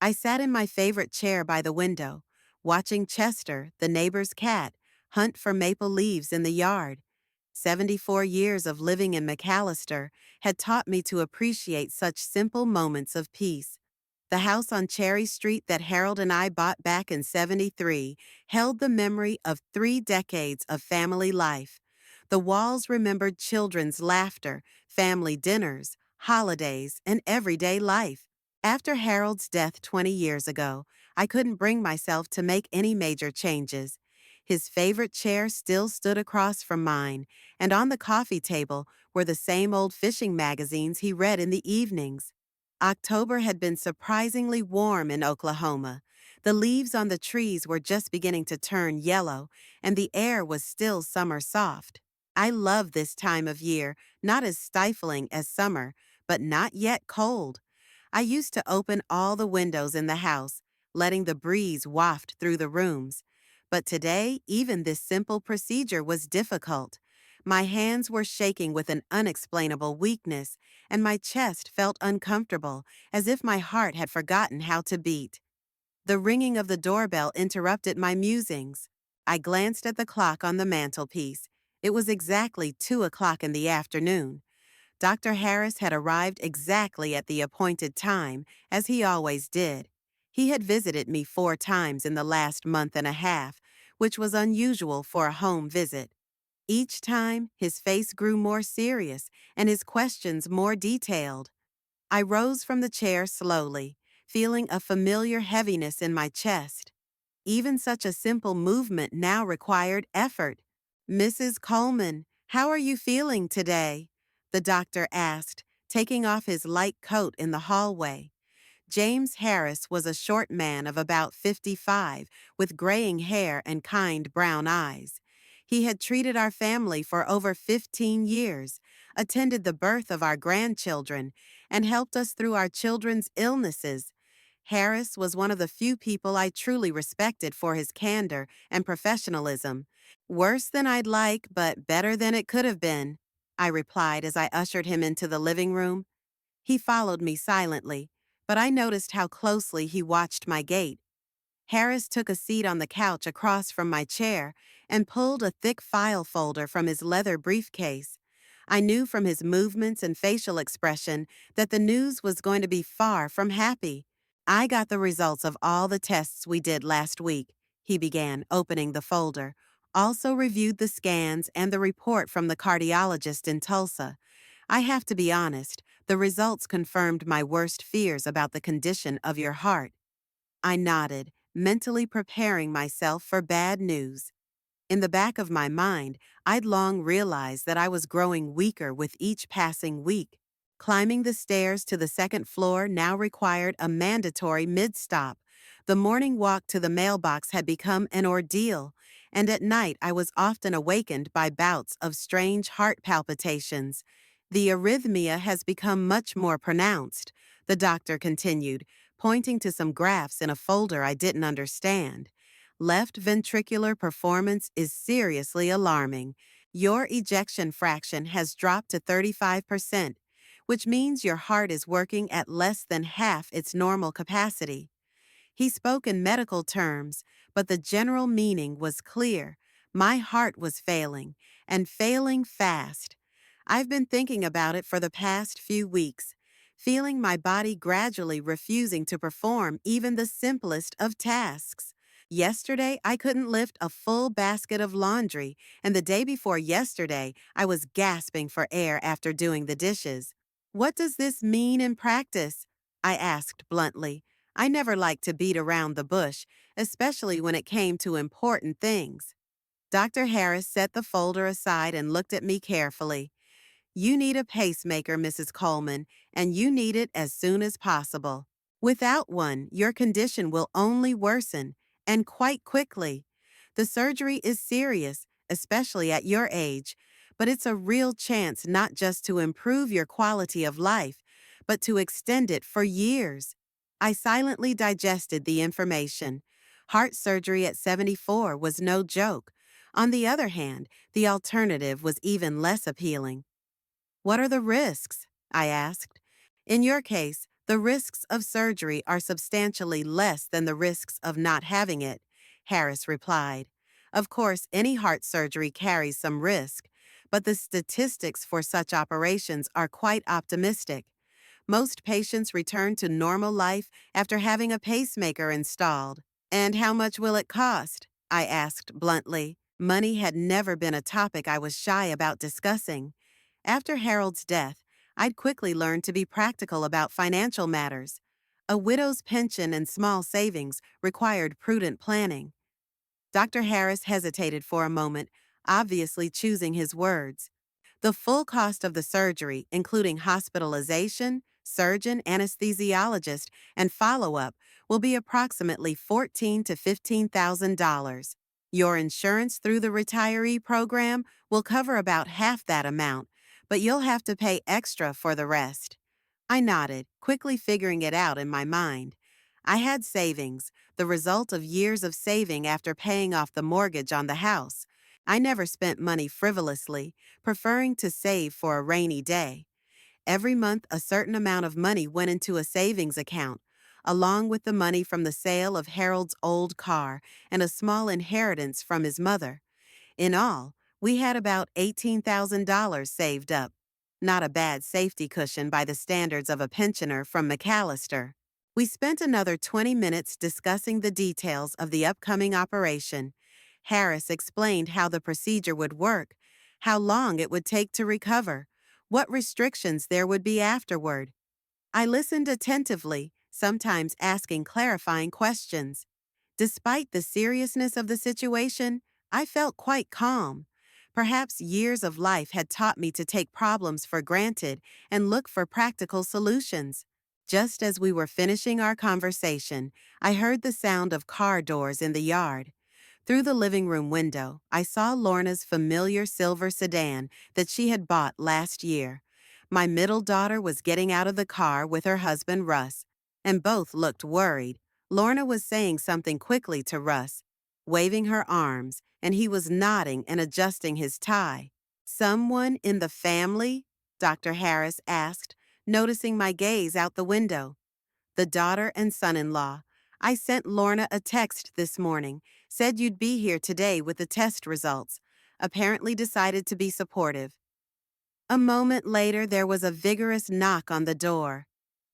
I sat in my favorite chair by the window, watching Chester, the neighbor's cat, hunt for maple leaves in the yard. 74 years of living in McAllister had taught me to appreciate such simple moments of peace. The house on Cherry Street that Harold and I bought back in '73 held the memory of 3 decades of family life. The walls remembered children's laughter, family dinners, holidays, and everyday life. After Harold's death 20 years ago, I couldn't bring myself to make any major changes. His favorite chair still stood across from mine, and on the coffee table were the same old fishing magazines he read in the evenings. October had been surprisingly warm in Oklahoma. The leaves on the trees were just beginning to turn yellow, and the air was still summer soft. I love this time of year, not as stifling as summer, but not yet cold. I used to open all the windows in the house, letting the breeze waft through the rooms. But today, even this simple procedure was difficult. My hands were shaking with an unexplainable weakness, and my chest felt uncomfortable, as if my heart had forgotten how to beat. The ringing of the doorbell interrupted my musings. I glanced at the clock on the mantelpiece. It was exactly 2 o'clock in the afternoon. Dr. Harris had arrived exactly at the appointed time, as he always did. He had visited me 4 times in the last month and a half, which was unusual for a home visit. Each time, his face grew more serious and his questions more detailed. I rose from the chair slowly, feeling a familiar heaviness in my chest. Even such a simple movement now required effort. "Mrs. Coleman, how are you feeling today?" the doctor asked, taking off his light coat in the hallway. James Harris was a short man of about 55, with graying hair and kind brown eyes. He had treated our family for over 15 years, attended the birth of our grandchildren, and helped us through our children's illnesses. Harris was one of the few people I truly respected for his candor and professionalism. "Worse than I'd like, but better than it could have been," I replied as I ushered him into the living room. He followed me silently, but I noticed how closely he watched my gait. Harris took a seat on the couch across from my chair and pulled a thick file folder from his leather briefcase. I knew from his movements and facial expression that the news was going to be far from happy. "I got the results of all the tests we did last week," he began, opening the folder. "Also reviewed the scans and the report from the cardiologist in Tulsa. I have to be honest, the results confirmed my worst fears about the condition of your heart." I nodded, mentally preparing myself for bad news. In the back of my mind, I'd long realized that I was growing weaker with each passing week. Climbing the stairs to the second floor now required a mandatory mid-stop. The morning walk to the mailbox had become an ordeal, and at night I was often awakened by bouts of strange heart palpitations. "The arrhythmia has become much more pronounced," the doctor continued, pointing to some graphs in a folder I didn't understand. "Left ventricular performance is seriously alarming. Your ejection fraction has dropped to 35%, which means your heart is working at less than half its normal capacity." He spoke in medical terms, but the general meaning was clear. My heart was failing, and failing fast. I've been thinking about it for the past few weeks, feeling my body gradually refusing to perform even the simplest of tasks. Yesterday, I couldn't lift a full basket of laundry, and the day before yesterday, I was gasping for air after doing the dishes. "What does this mean in practice?" I asked bluntly. I never liked to beat around the bush, especially when it came to important things. Dr. Harris set the folder aside and looked at me carefully. "You need a pacemaker, Mrs. Coleman, and you need it as soon as possible. Without one, your condition will only worsen, and quite quickly. The surgery is serious, especially at your age, but it's a real chance not just to improve your quality of life, but to extend it for years." I silently digested the information. Heart surgery at 74 was no joke. On the other hand, the alternative was even less appealing. "What are the risks?" I asked. "In your case, The risks of surgery are substantially less than the risks of not having it, Harris replied. Of course, any heart surgery carries some risk, but the statistics for such operations are quite optimistic. Most patients return to normal life after having a pacemaker installed. And how much will it cost? I asked bluntly. Money had never been a topic I was shy about discussing. After Harold's death, I'd quickly learned to be practical about financial matters. A widow's pension and small savings required prudent planning. Dr. Harris hesitated for a moment, obviously choosing his words. The full cost of the surgery, including hospitalization, surgeon, anesthesiologist, and follow-up, will be approximately $14,000 to $15,000. Your insurance through the retiree program will cover about half that amount, but you'll have to pay extra for the rest. I nodded, quickly figuring it out in my mind. I had savings, the result of years of saving after paying off the mortgage on the house. I never spent money frivolously, preferring to save for a rainy day. Every month, a certain amount of money went into a savings account, along with the money from the sale of Harold's old car and a small inheritance from his mother. In all, we had about $18,000 saved up. Not a bad safety cushion by the standards of a pensioner from McAllister. We spent another 20 minutes discussing the details of the upcoming operation. Harris explained how the procedure would work, how long it would take to recover, what restrictions there would be afterward. I listened attentively, sometimes asking clarifying questions. Despite the seriousness of the situation, I felt quite calm. Perhaps years of life had taught me to take problems for granted and look for practical solutions. Just as we were finishing our conversation, I heard the sound of car doors in the yard. Through the living room window, I saw Lorna's familiar silver sedan that she had bought last year. My middle daughter was getting out of the car with her husband Russ, and both looked worried. Lorna was saying something quickly to Russ, waving her arms, and he was nodding and adjusting his tie. "Someone in the family?" Dr. Harris asked, noticing my gaze out the window. "The daughter and son-in-law. I sent Lorna a text this morning, said you'd be here today with the test results. Apparently decided to be supportive." A moment later, there was a vigorous knock on the door.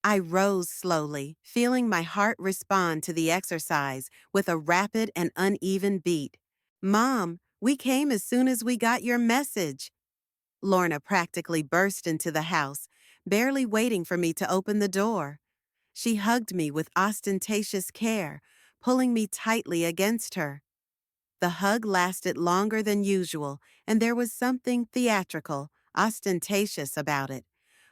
I rose slowly, feeling my heart respond to the exercise with a rapid and uneven beat. "Mom, we came as soon as we got your message." Lorna practically burst into the house, barely waiting for me to open the door. She hugged me with ostentatious care, pulling me tightly against her. The hug lasted longer than usual, and there was something theatrical, ostentatious about it.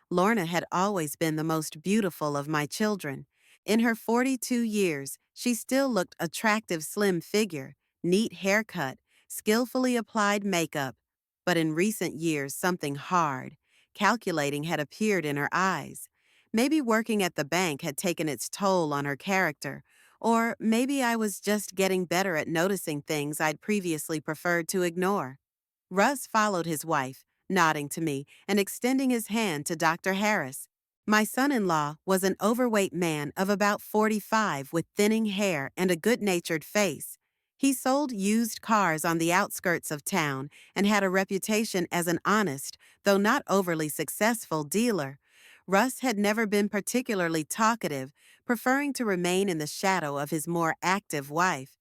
Lorna had always been the most beautiful of my children. In her 42 years, she still looked attractive slim figure, neat haircut, skillfully applied makeup. But in recent years, something hard, calculating had appeared in her eyes. Maybe working at the bank had taken its toll on her character, or maybe I was just getting better at noticing things I'd previously preferred to ignore. Russ followed his wife, nodding to me and extending his hand to Dr. Harris. My son-in-law was an overweight man of about 45 with thinning hair and a good-natured face. He sold used cars on the outskirts of town and had a reputation as an honest, though not overly successful, dealer. Russ had never been particularly talkative, preferring to remain in the shadow of his more active wife.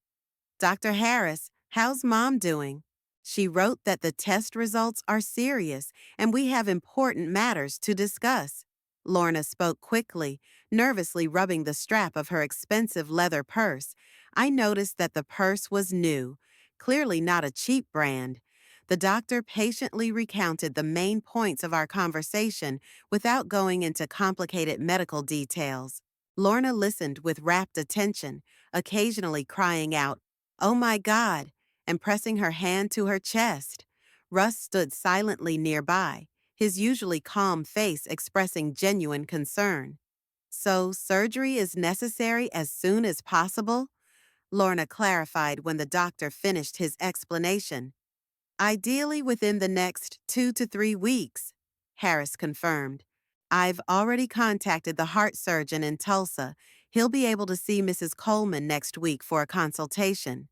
"Dr. Harris, how's Mom doing?" She wrote that the test results are serious and we have important matters to discuss. Lorna spoke quickly, nervously rubbing the strap of her expensive leather purse. I noticed that the purse was new, clearly not a cheap brand. The doctor patiently recounted the main points of our conversation without going into complicated medical details. Lorna listened with rapt attention, occasionally crying out, "Oh my God," and pressing her hand to her chest. Russ stood silently nearby, his usually calm face expressing genuine concern. "So surgery is necessary as soon as possible?" Lorna clarified when the doctor finished his explanation. "Ideally within the next 2 to 3 weeks," Harris confirmed. I've already contacted the heart surgeon in Tulsa. He'll be able to see Mrs. Coleman next week for a consultation.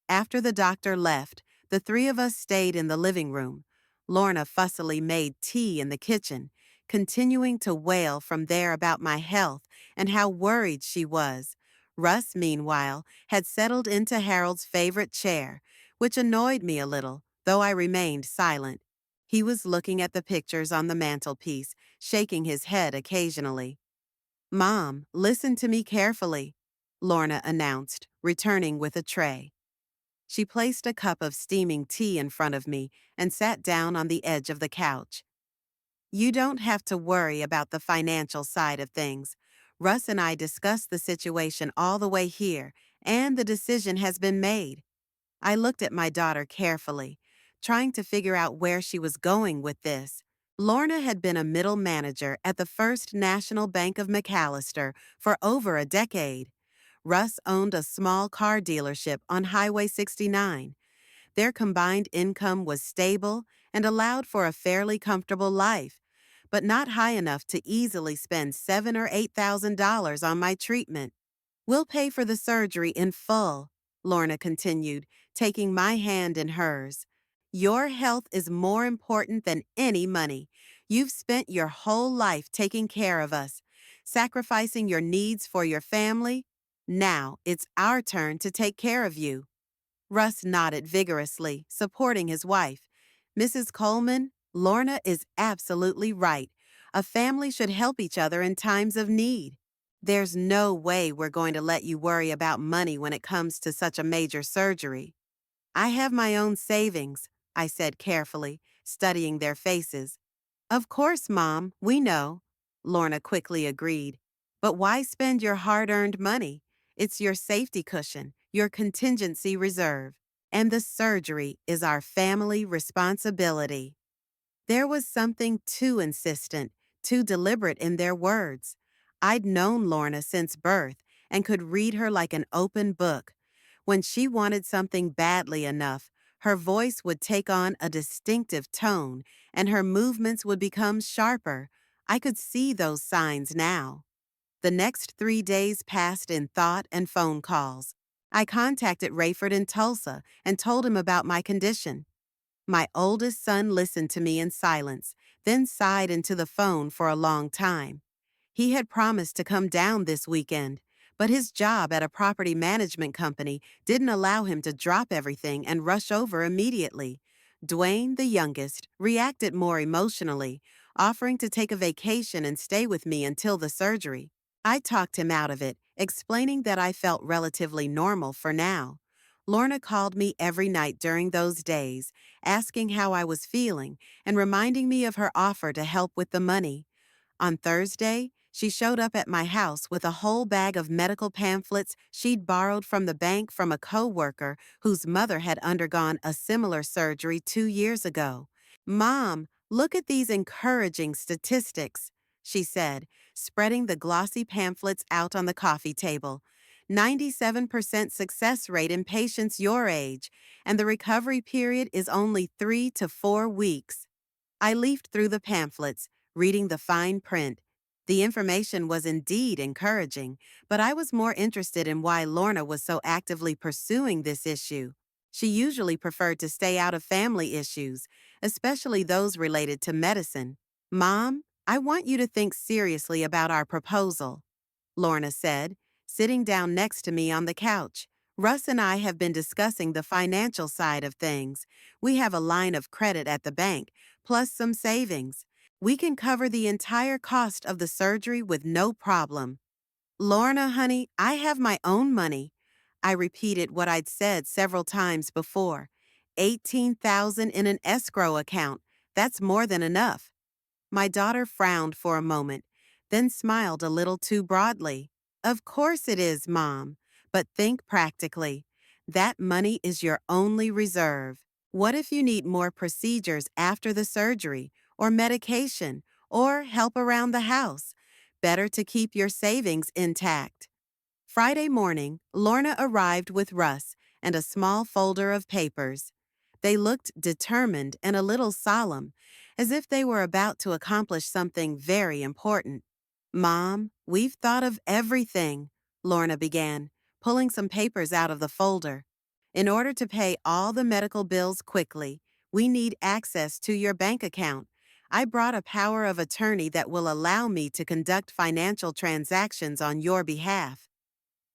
After the doctor left, the three of us stayed in the living room. Lorna fussily made tea in the kitchen, continuing to wail from there about my health and how worried she was. Russ, meanwhile, had settled into Harold's favorite chair, which annoyed me a little, though I remained silent. He was looking at the pictures on the mantelpiece, shaking his head occasionally. "Mom, listen to me carefully," Lorna announced, returning with a tray. She placed a cup of steaming tea in front of me and sat down on the edge of the couch. "You don't have to worry about the financial side of things. Russ and I discussed the situation all the way here, and the decision has been made." I looked at my daughter carefully, trying to figure out where she was going with this. Lorna had been a middle manager at the First National Bank of McAllister for over a decade. Russ owned a small car dealership on Highway 69. Their combined income was stable and allowed for a fairly comfortable life, but not high enough to easily spend $7,000 or $8,000 on my treatment. "We'll pay for the surgery in full," Lorna continued, taking my hand in hers. "Your health is more important than any money. You've spent your whole life taking care of us, sacrificing your needs for your family. Now it's our turn to take care of you." Russ nodded vigorously, supporting his wife. "Mrs. Coleman, Lorna is absolutely right. A family should help each other in times of need. There's no way we're going to let you worry about money when it comes to such a major surgery." "I have my own savings," I said carefully, studying their faces. "Of course, Mom, we know," Lorna quickly agreed. "But why spend your hard-earned money? It's your safety cushion, your contingency reserve. And the surgery is our family responsibility." There was something too insistent, too deliberate in their words. I'd known Lorna since birth and could read her like an open book. When she wanted something badly enough, her voice would take on a distinctive tone and her movements would become sharper. I could see those signs now. The next 3 days passed in thought and phone calls. I contacted Rayford in Tulsa and told him about my condition. My oldest son listened to me in silence, then sighed into the phone for a long time. He had promised to come down this weekend, but his job at a property management company didn't allow him to drop everything and rush over immediately. Dwayne, the youngest, reacted more emotionally, offering to take a vacation and stay with me until the surgery. I talked him out of it, explaining that I felt relatively normal for now. Lorna called me every night during those days, asking how I was feeling and reminding me of her offer to help with the money. On Thursday, she showed up at my house with a whole bag of medical pamphlets she'd borrowed from the bank from a coworker whose mother had undergone a similar surgery 2 years ago. "Mom, look at these encouraging statistics," she said, spreading the glossy pamphlets out on the coffee table. "97% success rate in patients your age, and the recovery period is only 3 to 4 weeks." I leafed through the pamphlets, reading the fine print. The information was indeed encouraging, but I was more interested in why Lorna was so actively pursuing this issue. She usually preferred to stay out of family issues, especially those related to medicine. "Mom, I want you to think seriously about our proposal," Lorna said, sitting down next to me on the couch. "Russ and I have been discussing the financial side of things. We have a line of credit at the bank, plus some savings. We can cover the entire cost of the surgery with no problem." "Lorna, honey, I have my own money." I repeated what I'd said several times before. 18,000 in an escrow account. That's more than enough." My daughter frowned for a moment, then smiled a little too broadly. "Of course it is, Mom, but think practically. That money is your only reserve. What if you need more procedures after the surgery, or medication, or help around the house? Better to keep your savings intact." Friday morning, Lorna arrived with Russ and a small folder of papers. They looked determined and a little solemn, as if they were about to accomplish something very important. Mom, we've thought of everything, Lorna began, pulling some papers out of the folder. In order to pay all the medical bills quickly, we need access to your bank account. I brought a power of attorney that will allow me to conduct financial transactions on your behalf.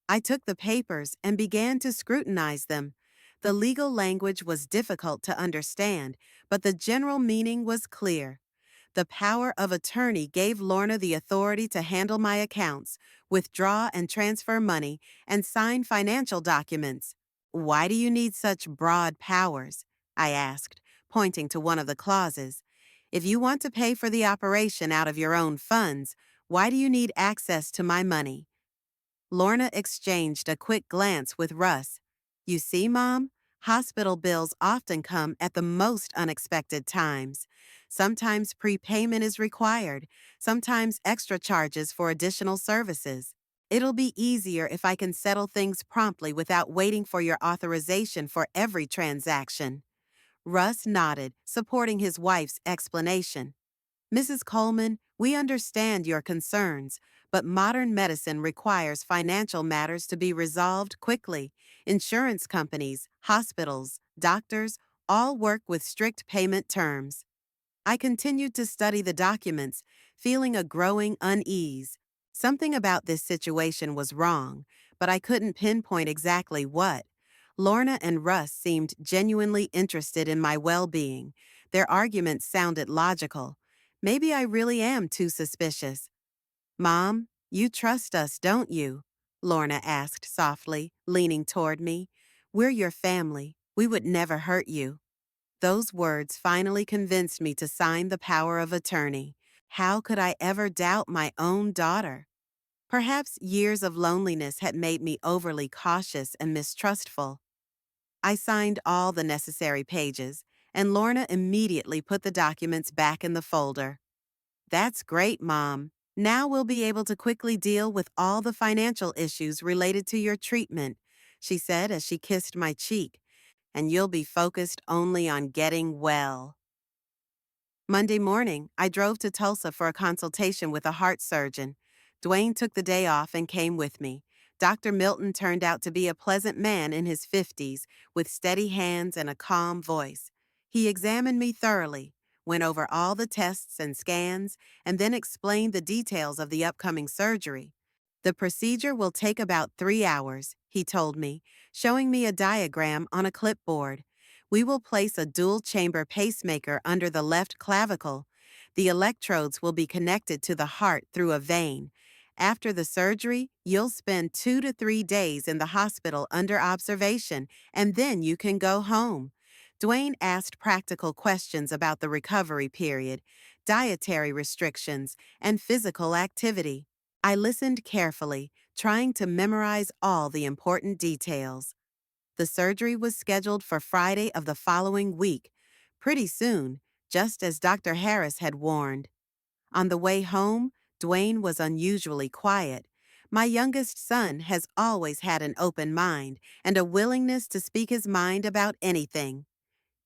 I took the papers and began to scrutinize them. The legal language was difficult to understand, but the general meaning was clear. The power of attorney gave Lorna the authority to handle my accounts, withdraw and transfer money, and sign financial documents. Why do you need such broad powers? I asked, pointing to one of the clauses. If you want to pay for the operation out of your own funds, why do you need access to my money? Lorna exchanged a quick glance with Russ. You see, Mom? Hospital bills often come at the most unexpected times. Sometimes prepayment is required, sometimes extra charges for additional services. It'll be easier if I can settle things promptly without waiting for your authorization for every transaction. Russ nodded, supporting his wife's explanation. Mrs. Coleman, we understand your concerns, but modern medicine requires financial matters to be resolved quickly. Insurance companies, hospitals, doctors all work with strict payment terms. I continued to study the documents, feeling a growing unease. Something about this situation was wrong, but I couldn't pinpoint exactly what. Lorna and Russ seemed genuinely interested in my well-being. Their arguments sounded logical. Maybe I really am too suspicious. Mom, you trust us, don't you? Lorna asked softly, leaning toward me. We're your family. We would never hurt you. Those words finally convinced me to sign the power of attorney. How could I ever doubt my own daughter? Perhaps years of loneliness had made me overly cautious and mistrustful. I signed all the necessary pages, and Lorna immediately put the documents back in the folder. That's great, Mom. Now we'll be able to quickly deal with all the financial issues related to your treatment, she said as she kissed my cheek, and you'll be focused only on getting well. Monday morning, I drove to Tulsa for a consultation with a heart surgeon. Dwayne took the day off and came with me. Dr. Milton turned out to be a pleasant man in his 50s, with steady hands and a calm voice. He examined me thoroughly, went over all the tests and scans, and then explained the details of the upcoming surgery. The procedure will take about 3 hours, he told me, showing me a diagram on a clipboard. We will place a dual-chamber pacemaker under the left clavicle. The electrodes will be connected to the heart through a vein. After the surgery, you'll spend 2 to 3 days in the hospital under observation, and then you can go home. Dwayne asked practical questions about the recovery period, dietary restrictions, and physical activity. I listened carefully, trying to memorize all the important details. The surgery was scheduled for Friday of the following week, pretty soon, just as Dr. Harris had warned. On the way home, Dwayne was unusually quiet. My youngest son has always had an open mind and a willingness to speak his mind about anything.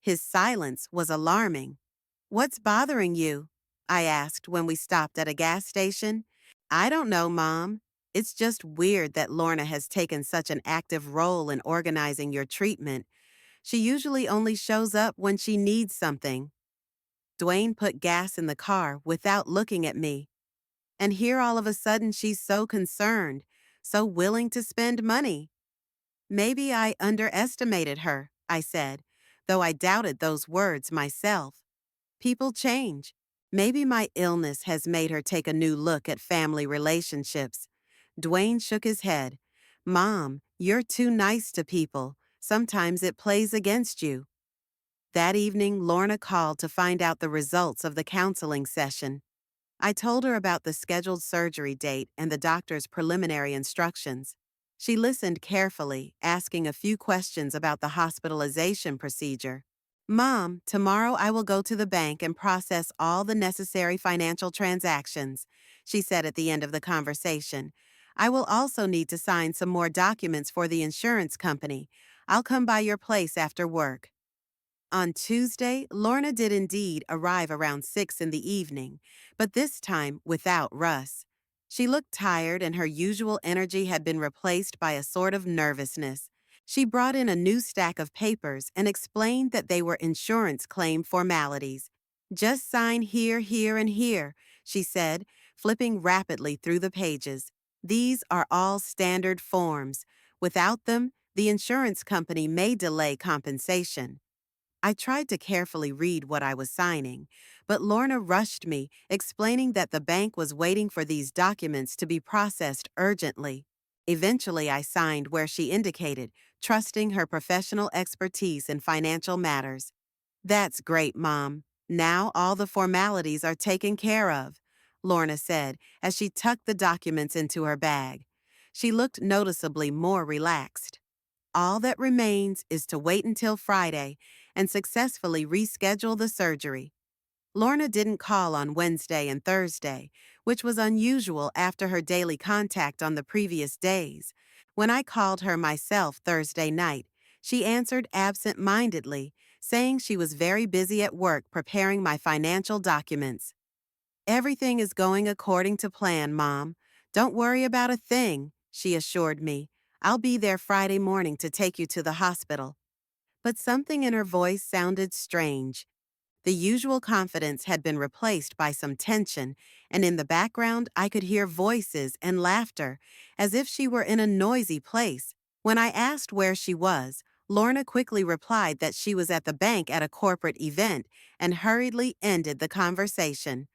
His silence was alarming. What's bothering you? I asked when we stopped at a gas station. I don't know, Mom. It's just weird that Lorna has taken such an active role in organizing your treatment. She usually only shows up when she needs something. Dwayne put gas in the car without looking at me. And here all of a sudden she's so concerned, so willing to spend money. Maybe I underestimated her, I said, though I doubted those words myself. People change. Maybe my illness has made her take a new look at family relationships. Dwayne shook his head. Mom, you're too nice to people. Sometimes it plays against you. That evening, Lorna called to find out the results of the counseling session. I told her about the scheduled surgery date and the doctor's preliminary instructions. She listened carefully, asking a few questions about the hospitalization procedure. Mom, tomorrow I will go to the bank and process all the necessary financial transactions, she said at the end of the conversation. I will also need to sign some more documents for the insurance company. I'll come by your place after work. On Tuesday, Lorna did indeed arrive around 6 in the evening, but this time without Russ. She looked tired and her usual energy had been replaced by a sort of nervousness. She brought in a new stack of papers and explained that they were insurance claim formalities. Just sign here, here, and here, she said, flipping rapidly through the pages. These are all standard forms. Without them, the insurance company may delay compensation. I tried to carefully read what I was signing, but Lorna rushed me, explaining that the bank was waiting for these documents to be processed urgently. Eventually, I signed where she indicated, trusting her professional expertise in financial matters. That's great, Mom. Now all the formalities are taken care of, Lorna said as she tucked the documents into her bag. She looked noticeably more relaxed. All that remains is to wait until Friday and successfully reschedule the surgery. Lorna didn't call on Wednesday and Thursday, which was unusual after her daily contact on the previous days. When I called her myself Thursday night, she answered absent-mindedly, saying she was very busy at work preparing my financial documents. Everything is going according to plan, Mom. Don't worry about a thing, she assured me. I'll be there Friday morning to take you to the hospital. But something in her voice sounded strange. The usual confidence had been replaced by some tension, and in the background I could hear voices and laughter, as if she were in a noisy place. When I asked where she was, Lorna quickly replied that she was at the bank at a corporate event and hurriedly ended the conversation.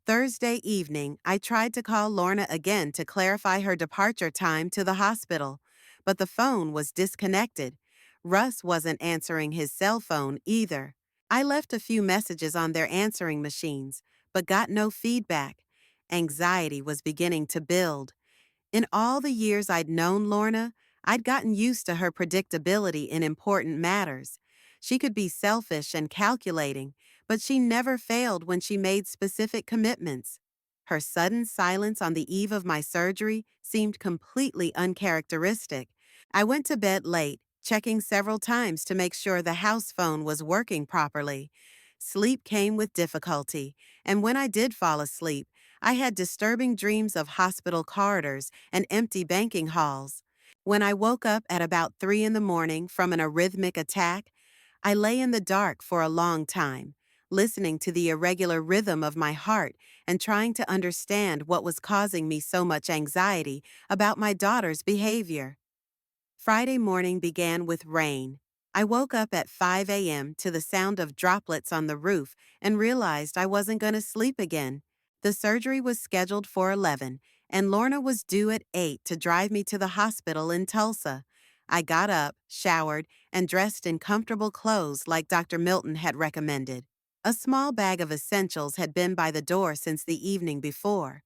Thursday evening, I tried to call Lorna again to clarify her departure time to the hospital, but the phone was disconnected. Russ wasn't answering his cell phone either. I left a few messages on their answering machines, but got no feedback. Anxiety was beginning to build. In all the years I'd known Lorna, I'd gotten used to her predictability in important matters. She could be selfish and calculating, but she never failed when she made specific commitments. Her sudden silence on the eve of my surgery seemed completely uncharacteristic. I went to bed late, checking several times to make sure the house phone was working properly. Sleep came with difficulty, and when I did fall asleep, I had disturbing dreams of hospital corridors and empty banking halls. When I woke up at about 3 in the morning from an arrhythmic attack, I lay in the dark for a long time, listening to the irregular rhythm of my heart and trying to understand what was causing me so much anxiety about my daughter's behavior. Friday morning began with rain. I woke up at 5 a.m. to the sound of droplets on the roof and realized I wasn't going to sleep again. The surgery was scheduled for 11, and Lorna was due at 8 to drive me to the hospital in Tulsa. I got up, showered, and dressed in comfortable clothes like Dr. Milton had recommended. A small bag of essentials had been by the door since the evening before.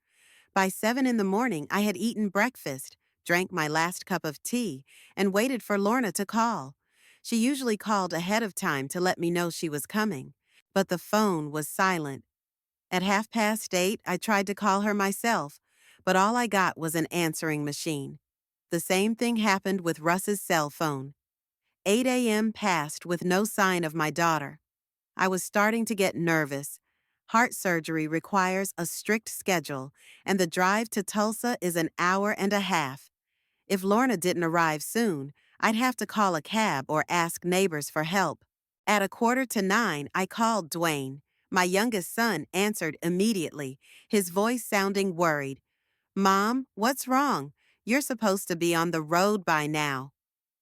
By 7 in the morning, I had eaten breakfast, drank my last cup of tea, and waited for Lorna to call. She usually called ahead of time to let me know she was coming, but the phone was silent. At 8:30, I tried to call her myself, but all I got was an answering machine. The same thing happened with Russ's cell phone. 8 a.m. passed with no sign of my daughter. I was starting to get nervous. Heart surgery requires a strict schedule, and the drive to Tulsa is an hour and a half. If Lorna didn't arrive soon, I'd have to call a cab or ask neighbors for help. At 8:45, I called Dwayne. My youngest son answered immediately, his voice sounding worried. "Mom, what's wrong? You're supposed to be on the road by now."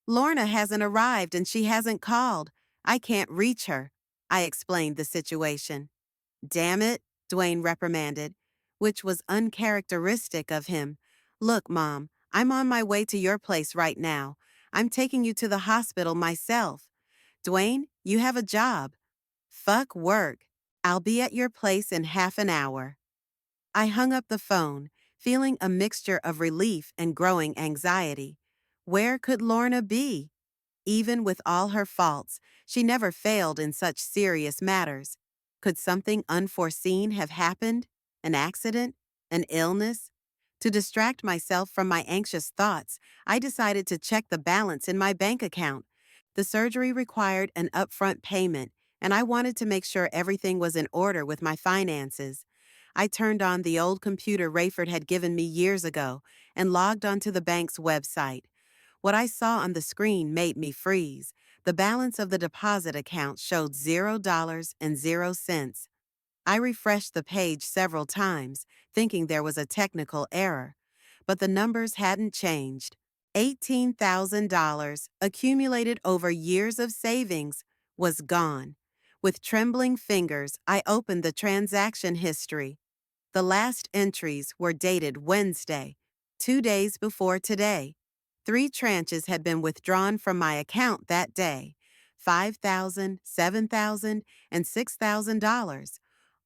"Lorna hasn't arrived and she hasn't called. I can't reach her," I explained the situation. "Damn it," Dwayne reprimanded, which was uncharacteristic of him. "Look, Mom, I'm on my way to your place right now. I'm taking you to the hospital myself. Dwayne, you have a job. Fuck work. I'll be at your place in half an hour." I hung up the phone, feeling a mixture of relief and growing anxiety. Where could Lorna be? Even with all her faults, she never failed in such serious matters. Could something unforeseen have happened? An accident? An illness? To distract myself from my anxious thoughts, I decided to check the balance in my bank account. The surgery required an upfront payment, and I wanted to make sure everything was in order with my finances. I turned on the old computer Rayford had given me years ago and logged onto the bank's website. What I saw on the screen made me freeze. The balance of the deposit account showed $0.00. I refreshed the page several times, thinking there was a technical error, but the numbers hadn't changed. $18,000, accumulated over years of savings, was gone. With trembling fingers, I opened the transaction history. The last entries were dated Wednesday, 2 days before today. 3 tranches had been withdrawn from my account that day: $5,000, $7,000, and $6,000.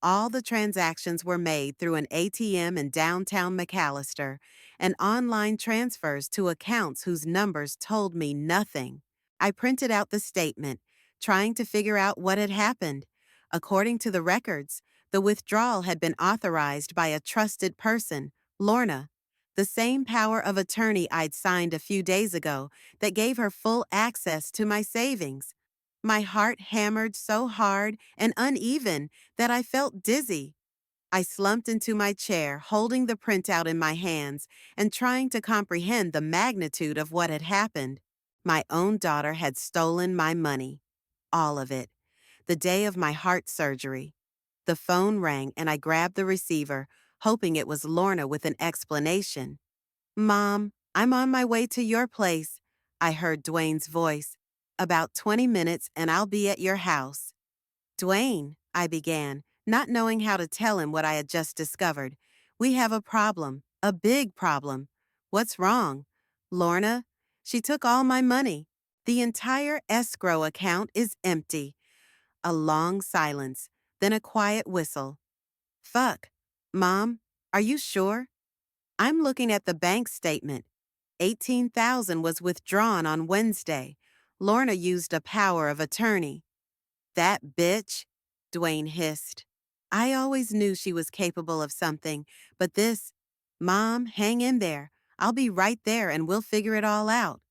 All the transactions were made through an ATM in downtown McAllister, and online transfers to accounts whose numbers told me nothing. I printed out the statement, trying to figure out what had happened. According to the records, the withdrawal had been authorized by a trusted person, Lorna, the same power of attorney I'd signed a few days ago that gave her full access to my savings. My heart hammered so hard and uneven that I felt dizzy. I slumped into my chair, holding the printout in my hands and trying to comprehend the magnitude of what had happened. My own daughter had stolen my money. All of it. The day of my heart surgery. The phone rang and I grabbed the receiver, hoping it was Lorna with an explanation. "Mom, I'm on my way to your place," I heard Dwayne's voice. "About 20 minutes and I'll be at your house." "Dwayne," I began, not knowing how to tell him what I had just discovered. "We have a problem, a big problem." "What's wrong?" "Lorna, she took all my money. The entire escrow account is empty." A long silence, then a quiet whistle. "Fuck. Mom, are you sure?" "I'm looking at the bank statement. 18,000 was withdrawn on Wednesday. Lorna used a power of attorney." "That bitch," Dwayne hissed. "I always knew she was capable of something, but this— Mom, hang in there. I'll be right there and we'll figure it all out."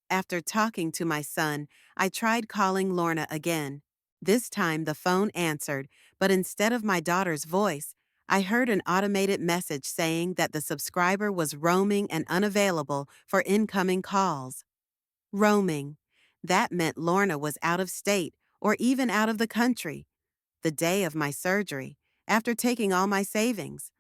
After talking to my son, I tried calling Lorna again. This time the phone answered, but instead of my daughter's voice, I heard an automated message saying that the subscriber was roaming and unavailable for incoming calls. Roaming. That meant Lorna was out of state or even out of the country. The day of my surgery, after taking all my savings.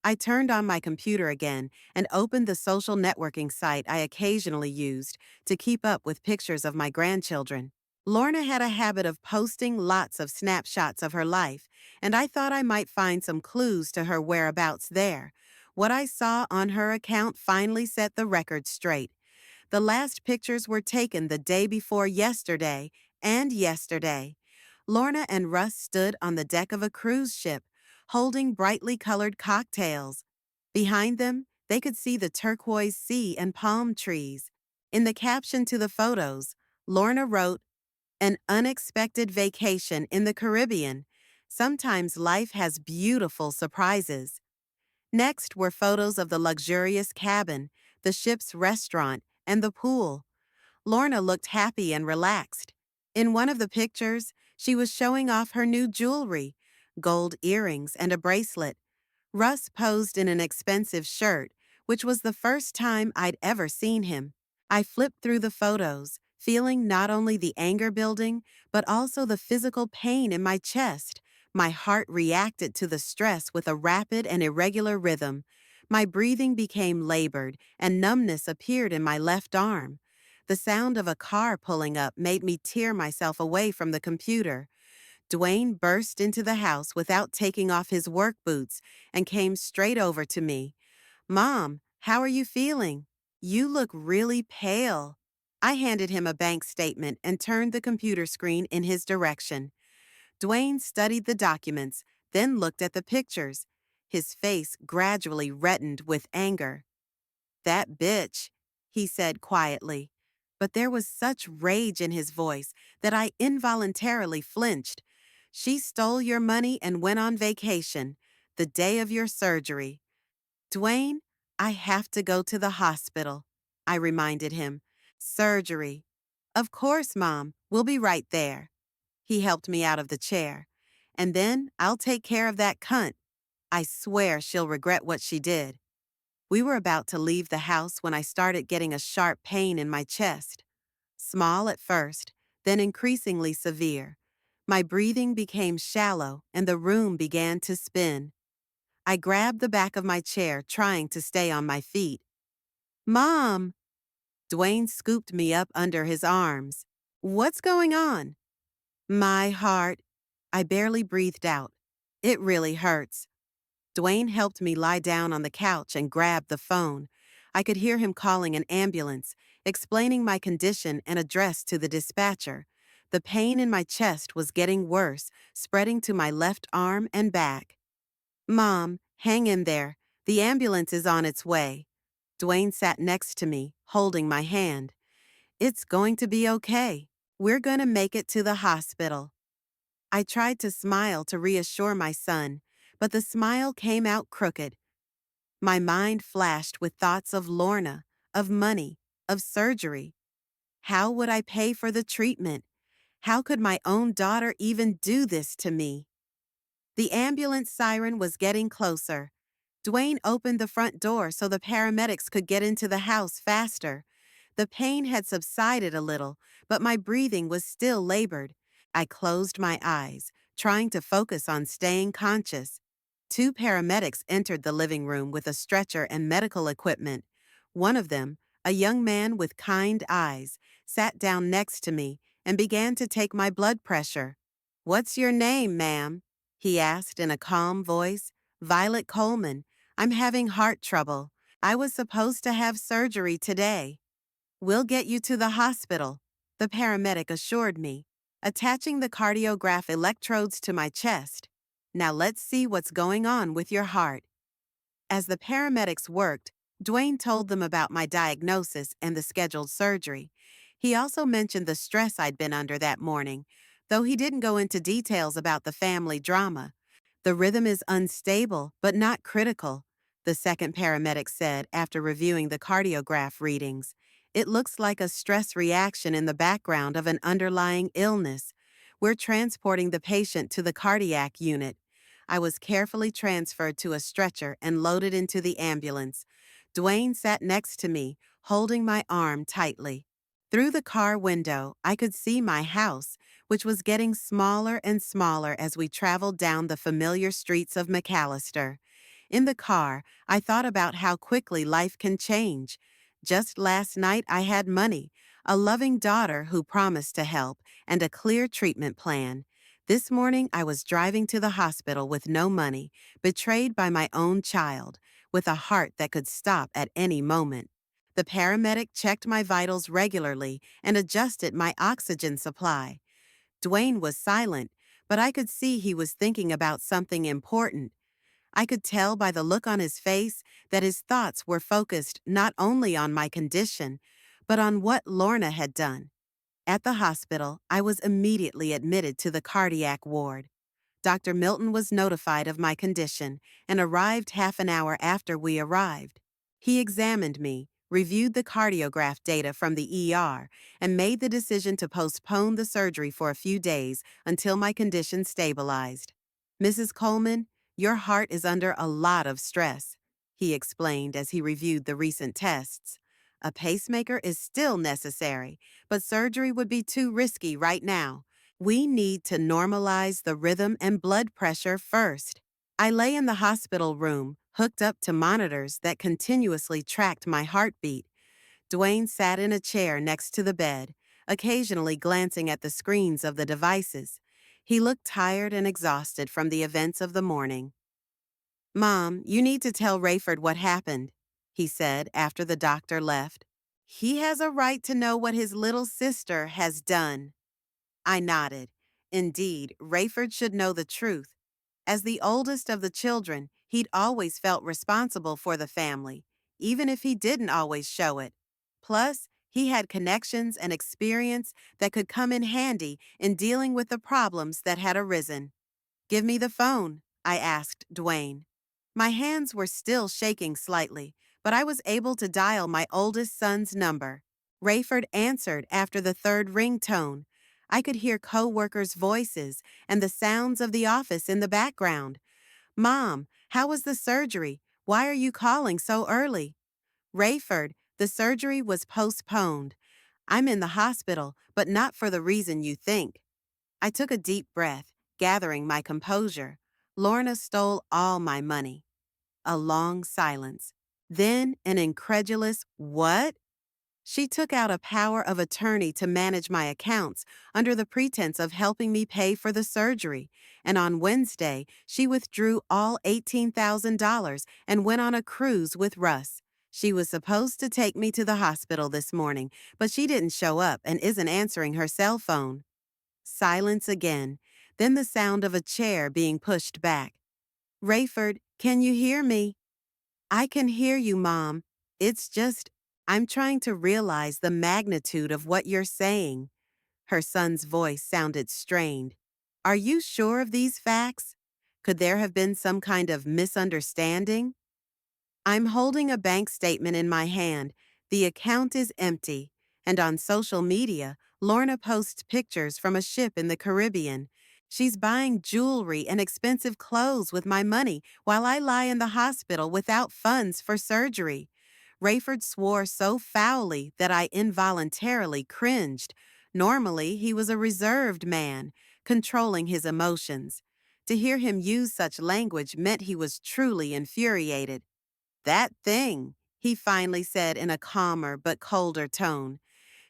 I turned on my computer again and opened the social networking site I occasionally used to keep up with pictures of my grandchildren. Lorna had a habit of posting lots of snapshots of her life, and I thought I might find some clues to her whereabouts there. What I saw on her account finally set the record straight. The last pictures were taken the day before yesterday and yesterday. Lorna and Russ stood on the deck of a cruise ship, holding brightly colored cocktails. Behind them, they could see the turquoise sea and palm trees. In the caption to the photos, Lorna wrote, "An unexpected vacation in the Caribbean. Sometimes life has beautiful surprises." Next were photos of the luxurious cabin, the ship's restaurant, and the pool. Lorna looked happy and relaxed. In one of the pictures, she was showing off her new jewelry, gold earrings and a bracelet. Russ posed in an expensive shirt, which was the first time I'd ever seen him. I flipped through the photos, feeling not only the anger building, but also the physical pain in my chest. My heart reacted to the stress with a rapid and irregular rhythm. My breathing became labored, and numbness appeared in my left arm. The sound of a car pulling up made me tear myself away from the computer. Dwayne burst into the house without taking off his work boots and came straight over to me. "Mom, how are you feeling? You look really pale." I handed him a bank statement and turned the computer screen in his direction. Dwayne studied the documents, then looked at the pictures. His face gradually reddened with anger. "That bitch," he said quietly. But there was such rage in his voice that I involuntarily flinched. "She stole your money and went on vacation, the day of your surgery." "Dwayne, I have to go to the hospital," I reminded him. "Surgery. Of course, Mom. We'll be right there. He helped me out of the chair. And then I'll take care of that cunt. I swear she'll regret what she did. We were about to leave the house when I started getting a sharp pain in my chest. Small at first, then increasingly severe. My breathing became shallow and the room began to spin. I grabbed the back of my chair, trying to stay on my feet. Mom! Dwayne scooped me up under his arms. What's going on? My heart. I barely breathed out. It really hurts. Dwayne helped me lie down on the couch and grabbed the phone. I could hear him calling an ambulance, explaining my condition and address to the dispatcher. The pain in my chest was getting worse, spreading to my left arm and back. Mom, hang in there. The ambulance is on its way. Dwayne sat next to me, holding my hand. It's going to be okay. We're going to make it to the hospital. I tried to smile to reassure my son, but the smile came out crooked. My mind flashed with thoughts of Lorna, of money, of surgery. How would I pay for the treatment? How could my own daughter even do this to me? The ambulance siren was getting closer. Dwayne opened the front door so the paramedics could get into the house faster. The pain had subsided a little, but my breathing was still labored. I closed my eyes, trying to focus on staying conscious. Two paramedics entered the living room with a stretcher and medical equipment. One of them, a young man with kind eyes, sat down next to me and began to take my blood pressure. What's your name, ma'am? He asked in a calm voice. Violet Coleman. I'm having heart trouble. I was supposed to have surgery today. We'll get you to the hospital, the paramedic assured me, attaching the cardiograph electrodes to my chest. Now let's see what's going on with your heart. As the paramedics worked, Dwayne told them about my diagnosis and the scheduled surgery. He also mentioned the stress I'd been under that morning, though he didn't go into details about the family drama. The rhythm is unstable, but not critical, the second paramedic said after reviewing the cardiograph readings. It looks like a stress reaction in the background of an underlying illness. We're transporting the patient to the cardiac unit. I was carefully transferred to a stretcher and loaded into the ambulance. Dwayne sat next to me, holding my arm tightly. Through the car window, I could see my house, which was getting smaller and smaller as we traveled down the familiar streets of McAllister. In the car, I thought about how quickly life can change. Just last night, I had money, a loving daughter who promised to help, and a clear treatment plan. This morning, I was driving to the hospital with no money, betrayed by my own child, with a heart that could stop at any moment. The paramedic checked my vitals regularly and adjusted my oxygen supply. Dwayne was silent, but I could see he was thinking about something important. I could tell by the look on his face that his thoughts were focused not only on my condition, but on what Lorna had done. At the hospital, I was immediately admitted to the cardiac ward. Dr. Milton was notified of my condition and arrived half an hour after we arrived. He examined me, reviewed the cardiograph data from the ER, and made the decision to postpone the surgery for a few days until my condition stabilized. Mrs. Coleman, your heart is under a lot of stress, he explained as he reviewed the recent tests. A pacemaker is still necessary, but surgery would be too risky right now. We need to normalize the rhythm and blood pressure first. I lay in the hospital room, hooked up to monitors that continuously tracked my heartbeat. Dwayne sat in a chair next to the bed, occasionally glancing at the screens of the devices. He looked tired and exhausted from the events of the morning. Mom, you need to tell Rayford what happened, he said after the doctor left. He has a right to know what his little sister has done. I nodded. Indeed, Rayford should know the truth. As the oldest of the children, he'd always felt responsible for the family, even if he didn't always show it. Plus, he had connections and experience that could come in handy in dealing with the problems that had arisen. Give me the phone, I asked Dwayne. My hands were still shaking slightly, but I was able to dial my oldest son's number. Rayford answered after the third ringtone. I could hear co-workers' voices and the sounds of the office in the background. Mom, how was the surgery? Why are you calling so early? Rayford, the surgery was postponed. I'm in the hospital, but not for the reason you think. I took a deep breath, gathering my composure. Lorna stole all my money. A long silence. Then an incredulous, "What?" She took out a power of attorney to manage my accounts under the pretense of helping me pay for the surgery, and on Wednesday, she withdrew all $18,000 and went on a cruise with Russ. She was supposed to take me to the hospital this morning, but she didn't show up and isn't answering her cell phone. Silence again, then the sound of a chair being pushed back. Rayford, can you hear me? I can hear you, Mom. It's just, I'm trying to realize the magnitude of what you're saying. Her son's voice sounded strained. Are you sure of these facts? Could there have been some kind of misunderstanding? I'm holding a bank statement in my hand. The account is empty. And on social media, Lorna posts pictures from a ship in the Caribbean. She's buying jewelry and expensive clothes with my money while I lie in the hospital without funds for surgery. Rayford swore so foully that I involuntarily cringed. Normally, he was a reserved man, controlling his emotions. To hear him use such language meant he was truly infuriated. That thing, he finally said in a calmer but colder tone.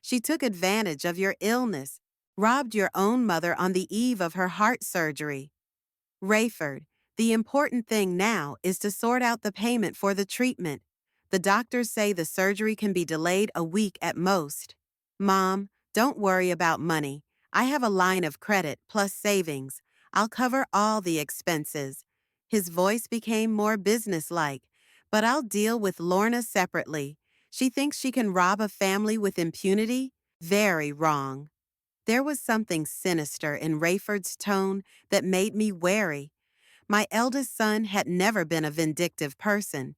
She took advantage of your illness, robbed your own mother on the eve of her heart surgery. Rayford, the important thing now is to sort out the payment for the treatment. The doctors say the surgery can be delayed a week at most. Mom, don't worry about money. I have a line of credit plus savings. I'll cover all the expenses. His voice became more businesslike. But I'll deal with Lorna separately. She thinks she can rob a family with impunity? Very wrong. There was something sinister in Rayford's tone that made me wary. My eldest son had never been a vindictive person,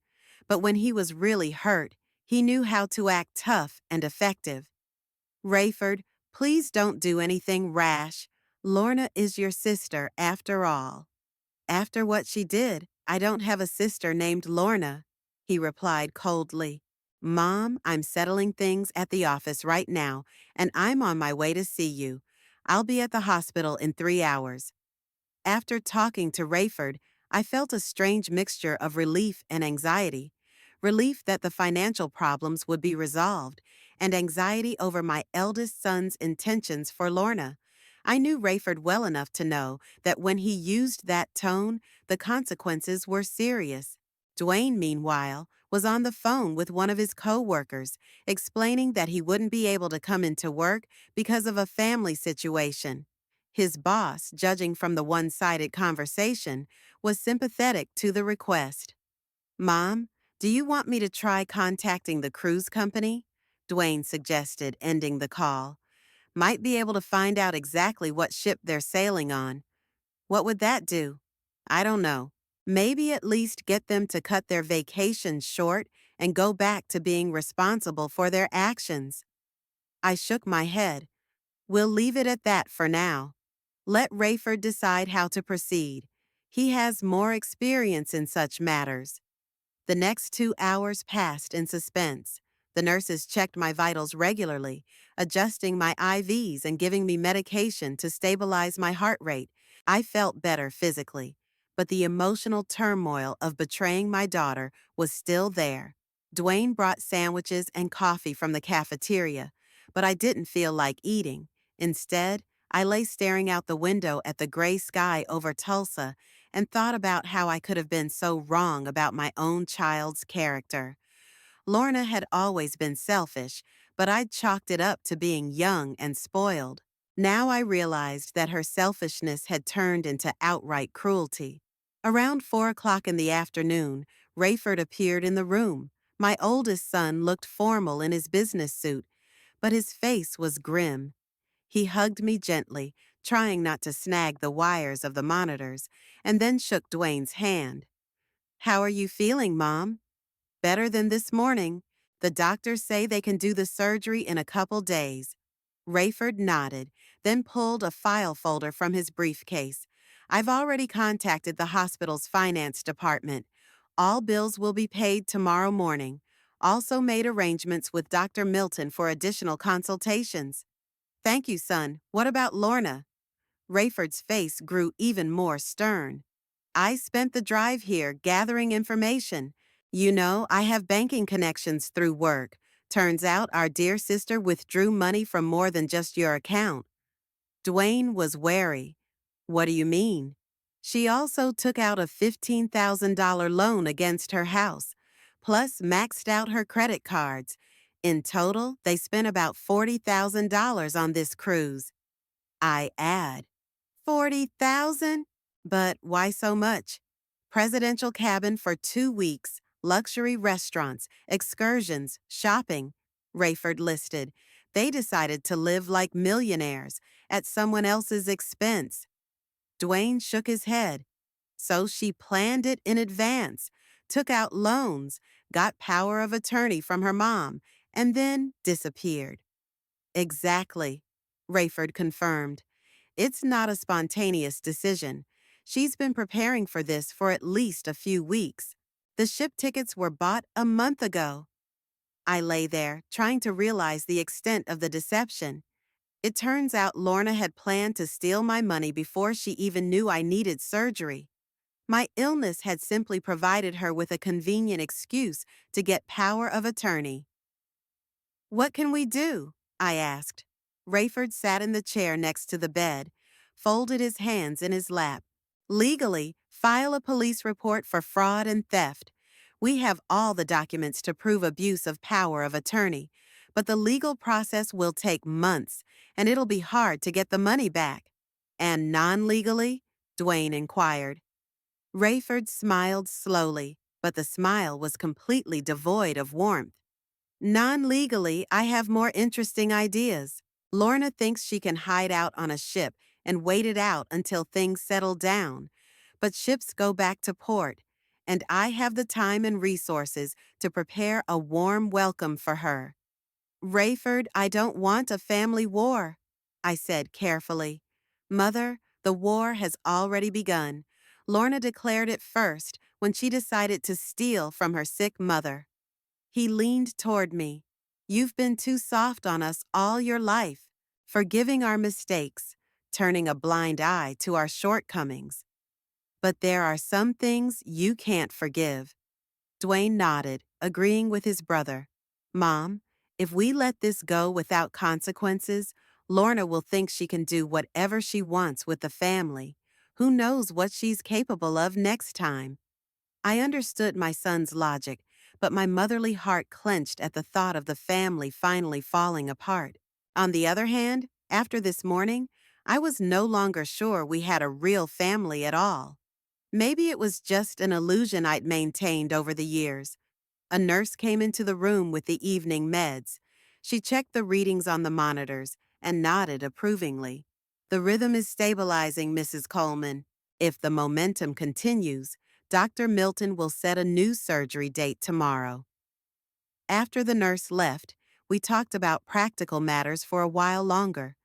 but when he was really hurt, he knew how to act tough and effective. Rayford, please don't do anything rash. Lorna is your sister after all. After what she did, I don't have a sister named Lorna, he replied coldly. Mom, I'm settling things at the office right now, and I'm on my way to see you. I'll be at the hospital in 3 hours. After talking to Rayford, I felt a strange mixture of relief and anxiety. Relief that the financial problems would be resolved, and anxiety over my eldest son's intentions for Lorna. I knew Rayford well enough to know that when he used that tone, the consequences were serious. Dwayne, meanwhile, was on the phone with one of his co-workers, explaining that he wouldn't be able to come into work because of a family situation. His boss, judging from the one-sided conversation, was sympathetic to the request. Mom, do you want me to try contacting the cruise company? Dwayne suggested, ending the call. Might be able to find out exactly what ship they're sailing on. What would that do? I don't know. Maybe at least get them to cut their vacation short and go back to being responsible for their actions. I shook my head. We'll leave it at that for now. Let Rayford decide how to proceed. He has more experience in such matters. The next 2 hours passed in suspense. The nurses checked my vitals regularly, adjusting my IVs and giving me medication to stabilize my heart rate. I felt better physically, but the emotional turmoil of betraying my daughter was still there. Dwayne brought sandwiches and coffee from the cafeteria, but I didn't feel like eating. Instead, I lay staring out the window at the gray sky over Tulsa and thought about how I could have been so wrong about my own child's character. Lorna had always been selfish, but I'd chalked it up to being young and spoiled. Now I realized that her selfishness had turned into outright cruelty. Around 4 o'clock in the afternoon, Rayford appeared in the room. My oldest son looked formal in his business suit, but his face was grim. He hugged me gently, trying not to snag the wires of the monitors, and then shook Dwayne's hand. How are you feeling, Mom? Better than this morning. The doctors say they can do the surgery in a couple days. Rayford nodded, then pulled a file folder from his briefcase. I've already contacted the hospital's finance department. All bills will be paid tomorrow morning. Also made arrangements with Dr. Milton for additional consultations. Thank you, son. What about Lorna? Rayford's face grew even more stern. I spent the drive here gathering information. You know, I have banking connections through work. Turns out our dear sister withdrew money from more than just your account. Dwayne was wary. What do you mean? She also took out a $15,000 loan against her house, plus maxed out her credit cards. In total, they spent about $40,000 on this cruise. I add, 40,000? But why so much? Presidential cabin for 2 weeks, luxury restaurants, excursions, shopping. Rayford listed. They decided to live like millionaires at someone else's expense. Dwayne shook his head. So she planned it in advance, took out loans, got power of attorney from her mom, and then disappeared. Exactly, Rayford confirmed. It's not a spontaneous decision. She's been preparing for this for at least a few weeks. The ship tickets were bought a month ago. I lay there, trying to realize the extent of the deception. It turns out Lorna had planned to steal my money before she even knew I needed surgery. My illness had simply provided her with a convenient excuse to get power of attorney. What can we do? I asked. Rayford sat in the chair next to the bed, folded his hands in his lap. Legally, file a police report for fraud and theft. We have all the documents to prove abuse of power of attorney, but the legal process will take months, and it'll be hard to get the money back. And non-legally? Dwayne inquired. Rayford smiled slowly, but the smile was completely devoid of warmth. Non-legally, I have more interesting ideas. Lorna thinks she can hide out on a ship and wait it out until things settle down. But ships go back to port, and I have the time and resources to prepare a warm welcome for her. Rayford, I don't want a family war, I said carefully. Mother, the war has already begun. Lorna declared it first when she decided to steal from her sick mother. He leaned toward me. You've been too soft on us all your life, forgiving our mistakes, turning a blind eye to our shortcomings. But there are some things you can't forgive. Dwayne nodded, agreeing with his brother. Mom, if we let this go without consequences, Lorna will think she can do whatever she wants with the family. Who knows what she's capable of next time? I understood my son's logic, but my motherly heart clenched at the thought of the family finally falling apart. On the other hand, after this morning, I was no longer sure we had a real family at all. Maybe it was just an illusion I'd maintained over the years. A nurse came into the room with the evening meds. She checked the readings on the monitors and nodded approvingly. The rhythm is stabilizing, Mrs. Coleman. If the momentum continues, Dr. Milton will set a new surgery date tomorrow. After the nurse left, we talked about practical matters for a while longer.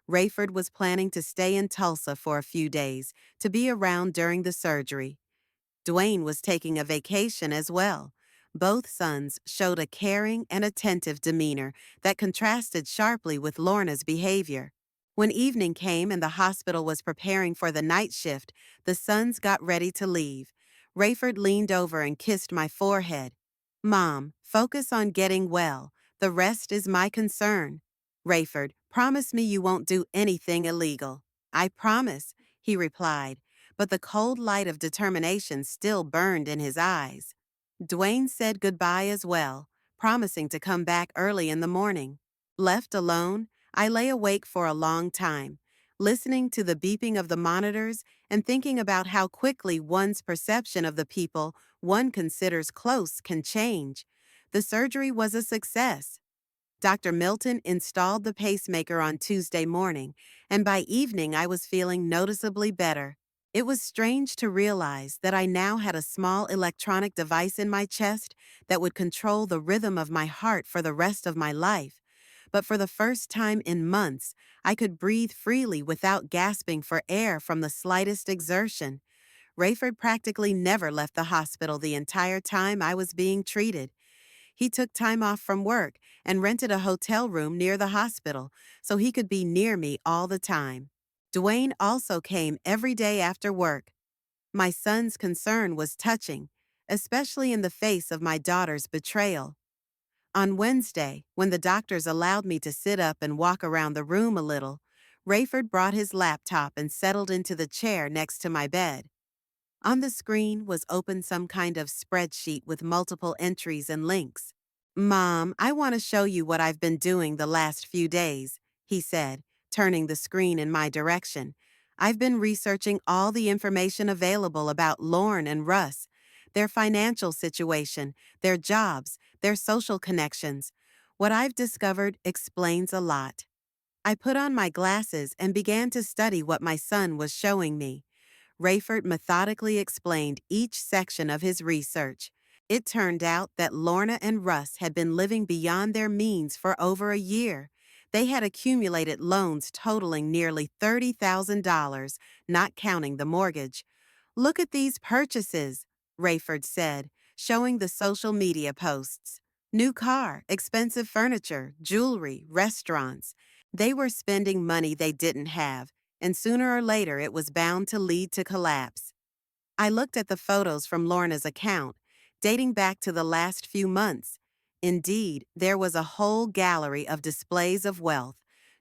Rayford was planning to stay in Tulsa for a few days to be around during the surgery. Dwayne was taking a vacation as well. Both sons showed a caring and attentive demeanor that contrasted sharply with Lorna's behavior. When evening came and the hospital was preparing for the night shift, the sons got ready to leave. Rayford leaned over and kissed my forehead. Mom, focus on getting well. The rest is my concern. Rayford, promise me you won't do anything illegal. I promise, he replied, but the cold light of determination still burned in his eyes. Dwayne said goodbye as well, promising to come back early in the morning. Left alone, I lay awake for a long time, listening to the beeping of the monitors and thinking about how quickly one's perception of the people one considers close can change. The surgery was a success. Dr. Milton installed the pacemaker on Tuesday morning, and by evening I was feeling noticeably better. It was strange to realize that I now had a small electronic device in my chest that would control the rhythm of my heart for the rest of my life. But for the first time in months, I could breathe freely without gasping for air from the slightest exertion. Rayford practically never left the hospital the entire time I was being treated. He took time off from work and rented a hotel room near the hospital so he could be near me all the time. Dwayne also came every day after work. My son's concern was touching, especially in the face of my daughter's betrayal. On Wednesday, when the doctors allowed me to sit up and walk around the room a little, Rayford brought his laptop and settled into the chair next to my bed. On the screen was open some kind of spreadsheet with multiple entries and links. Mom, I want to show you what I've been doing the last few days, he said, turning the screen in my direction. I've been researching all the information available about Lorne and Russ, their financial situation, their jobs, their social connections. What I've discovered explains a lot. I put on my glasses and began to study what my son was showing me. Rayford methodically explained each section of his research. It turned out that Lorna and Russ had been living beyond their means for over a year. They had accumulated loans totaling nearly $30,000, not counting the mortgage. Look at these purchases, Rayford said, showing the social media posts. New car, expensive furniture, jewelry, restaurants. They were spending money they didn't have, and sooner or later it was bound to lead to collapse. I looked at the photos from Lorna's account, dating back to the last few months. Indeed, there was a whole gallery of displays of wealth,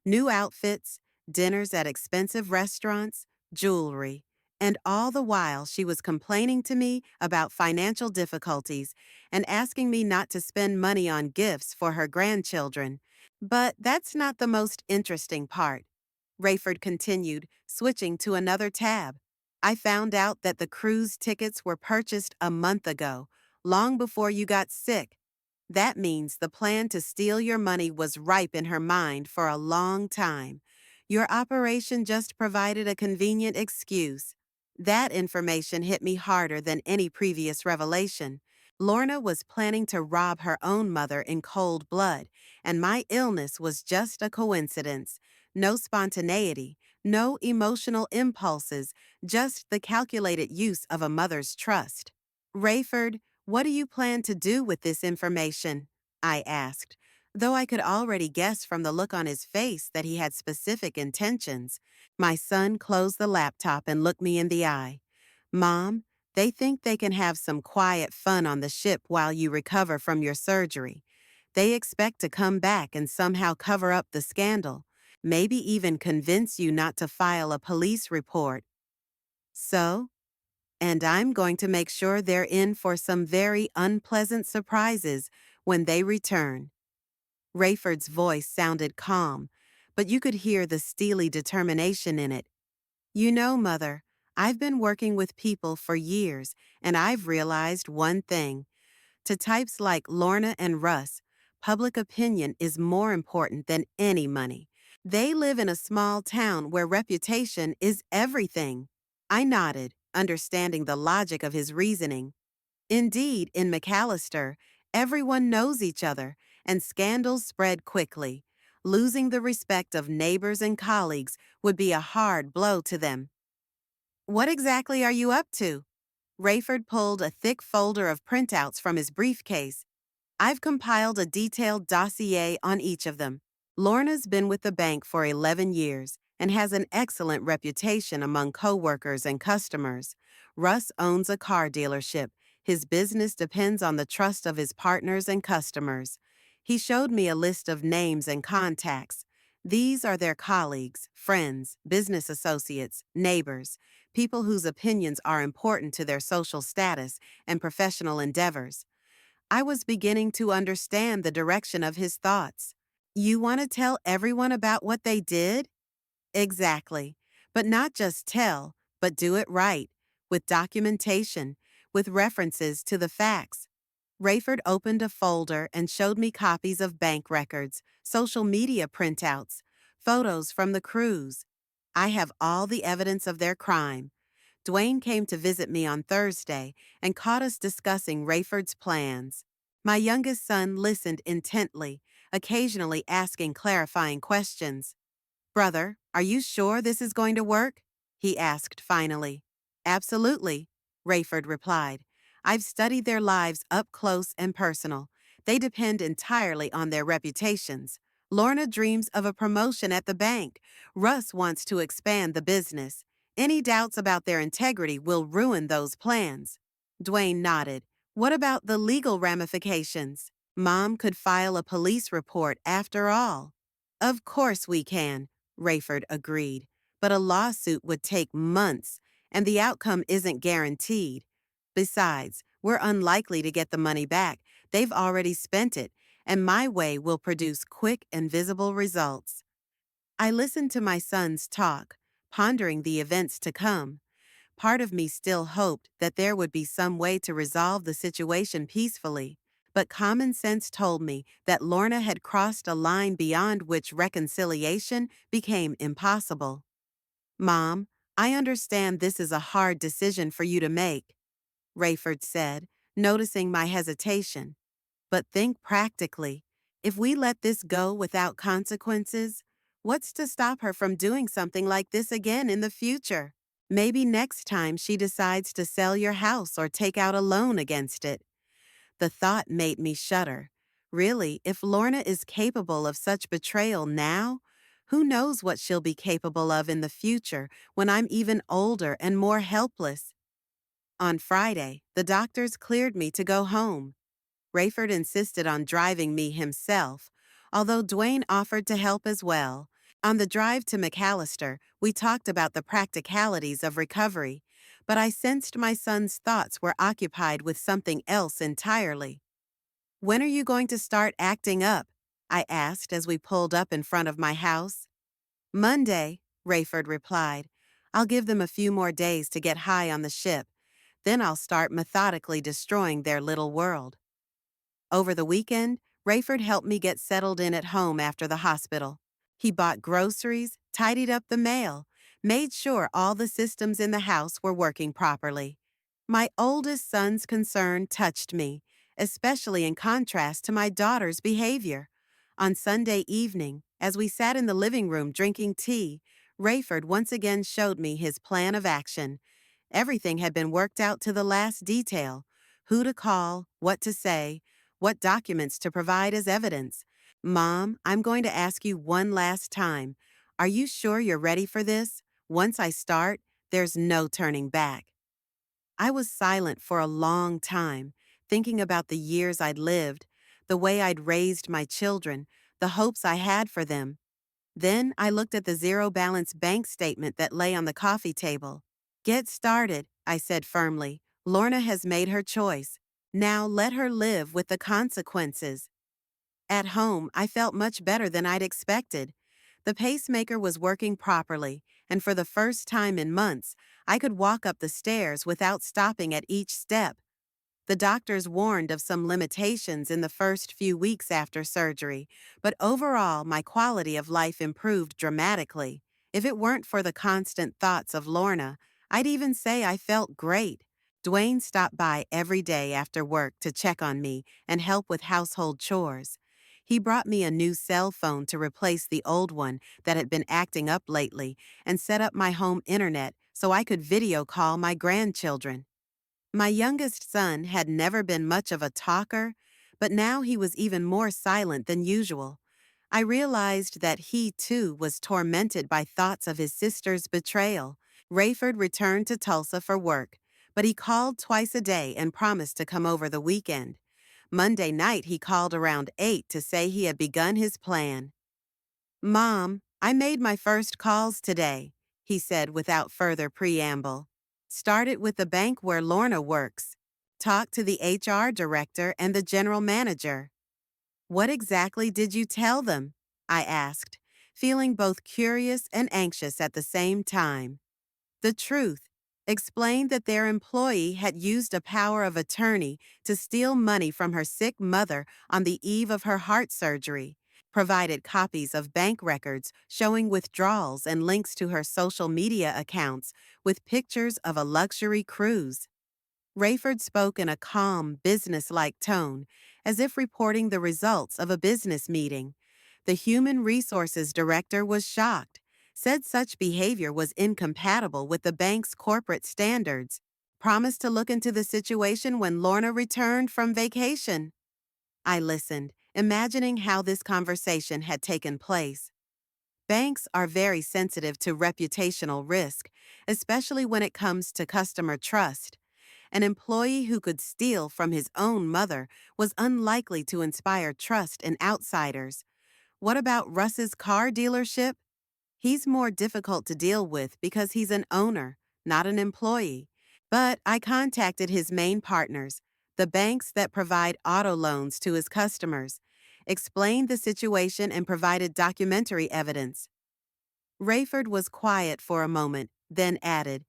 new outfits, dinners at expensive restaurants, jewelry, and all the while she was complaining to me about financial difficulties and asking me not to spend money on gifts for her grandchildren. But that's not the most interesting part. Rayford continued, switching to another tab. I found out that the cruise tickets were purchased a month ago, long before you got sick. That means the plan to steal your money was ripe in her mind for a long time. Your operation just provided a convenient excuse. That information hit me harder than any previous revelation. Lorna was planning to rob her own mother in cold blood, and my illness was just a coincidence. No spontaneity, no emotional impulses, just the calculated use of a mother's trust. Rayford, what do you plan to do with this information? I asked, though I could already guess from the look on his face that he had specific intentions. My son closed the laptop and looked me in the eye. Mom, they think they can have some quiet fun on the ship while you recover from your surgery. They expect to come back and somehow cover up the scandal, maybe even convince you not to file a police report. So, and I'm going to make sure they're in for some very unpleasant surprises when they return. Rayford's voice sounded calm, but you could hear the steely determination in it. You know, Mother, I've been working with people for years, and I've realized one thing. To types like Lorna and Russ, public opinion is more important than any money. They live in a small town where reputation is everything. I nodded, understanding the logic of his reasoning. Indeed, in McAllister, everyone knows each other, and scandals spread quickly. Losing the respect of neighbors and colleagues would be a hard blow to them. What exactly are you up to? Rayford pulled a thick folder of printouts from his briefcase. I've compiled a detailed dossier on each of them. Lorna's been with the bank for 11 years and has an excellent reputation among coworkers and customers. Russ owns a car dealership. His business depends on the trust of his partners and customers. He showed me a list of names and contacts. These are their colleagues, friends, business associates, neighbors, people whose opinions are important to their social status and professional endeavors. I was beginning to understand the direction of his thoughts. You want to tell everyone about what they did? Exactly. But not just tell, but do it right, with documentation, with references to the facts. Rayford opened a folder and showed me copies of bank records, social media printouts, photos from the cruise. I have all the evidence of their crime. Dwayne came to visit me on Thursday and caught us discussing Rayford's plans. My youngest son listened intently, occasionally asking clarifying questions. Brother, are you sure this is going to work? He asked finally. Absolutely, Rayford replied. I've studied their lives up close and personal. They depend entirely on their reputations. Lorna dreams of a promotion at the bank. Russ wants to expand the business. Any doubts about their integrity will ruin those plans. Dwayne nodded. What about the legal ramifications? Mom could file a police report after all. Of course we can, Rayford agreed. But a lawsuit would take months, and the outcome isn't guaranteed. Besides, we're unlikely to get the money back. They've already spent it, and my way will produce quick and visible results. I listened to my sons talk, pondering the events to come. Part of me still hoped that there would be some way to resolve the situation peacefully, but common sense told me that Lorna had crossed a line beyond which reconciliation became impossible. Mom, I understand this is a hard decision for you to make, Rayford said, noticing my hesitation. But think practically. If we let this go without consequences, what's to stop her from doing something like this again in the future? Maybe next time she decides to sell your house or take out a loan against it. The thought made me shudder. Really, if Lorna is capable of such betrayal now, who knows what she'll be capable of in the future when I'm even older and more helpless? On Friday, the doctors cleared me to go home. Rayford insisted on driving me himself, although Dwayne offered to help as well. On the drive to McAllister, we talked about the practicalities of recovery, but I sensed my son's thoughts were occupied with something else entirely. When are you going to start acting up? I asked as we pulled up in front of my house. Monday, Rayford replied. I'll give them a few more days to get high on the ship. Then I'll start methodically destroying their little world. Over the weekend, Rayford helped me get settled in at home after the hospital. He bought groceries, tidied up the mail, made sure all the systems in the house were working properly. My oldest son's concern touched me, especially in contrast to my daughter's behavior. On Sunday evening, as we sat in the living room drinking tea, Rayford once again showed me his plan of action. Everything had been worked out to the last detail: who to call, what to say, what documents to provide as evidence. Mom, I'm going to ask you one last time. Are you sure you're ready for this? Once I start, there's no turning back. I was silent for a long time, thinking about the years I'd lived, the way I'd raised my children, the hopes I had for them. Then I looked at the zero-balance bank statement that lay on the coffee table. Get started, I said firmly. Lorna has made her choice. Now let her live with the consequences. At home, I felt much better than I'd expected. The pacemaker was working properly, and for the first time in months, I could walk up the stairs without stopping at each step. The doctors warned of some limitations in the first few weeks after surgery, but overall, my quality of life improved dramatically. If it weren't for the constant thoughts of Lorna, I'd even say I felt great. Dwayne stopped by every day after work to check on me and help with household chores. He brought me a new cell phone to replace the old one that had been acting up lately and set up my home internet so I could video call my grandchildren. My youngest son had never been much of a talker, but now he was even more silent than usual. I realized that he, too, was tormented by thoughts of his sister's betrayal. Rayford returned to Tulsa for work, but he called twice a day and promised to come over the weekend. Monday night, he called around 8 to say he had begun his plan. Mom, I made my first calls today, he said without further preamble. Started with the bank where Lorna works. Talked to the HR director and the general manager. What exactly did you tell them? I asked, feeling both curious and anxious at the same time. The truth. Explained that their employee had used a power of attorney to steal money from her sick mother on the eve of her heart surgery. provided copies of bank records showing withdrawals and links to her social media accounts with pictures of a luxury cruise. Rayford spoke in a calm, business-like tone, as if reporting the results of a business meeting. The human resources director was shocked, said such behavior was incompatible with the bank's corporate standards, promised to look into the situation when Lorna returned from vacation. I listened, imagining how this conversation had taken place. Banks are very sensitive to reputational risk, especially when it comes to customer trust. An employee who could steal from his own mother was unlikely to inspire trust in outsiders. What about Russ's car dealership? He's more difficult to deal with because he's an owner, not an employee. But I contacted his main partners, the banks that provide auto loans to his customers, explained the situation and provided documentary evidence. Rayford was quiet for a moment, then added,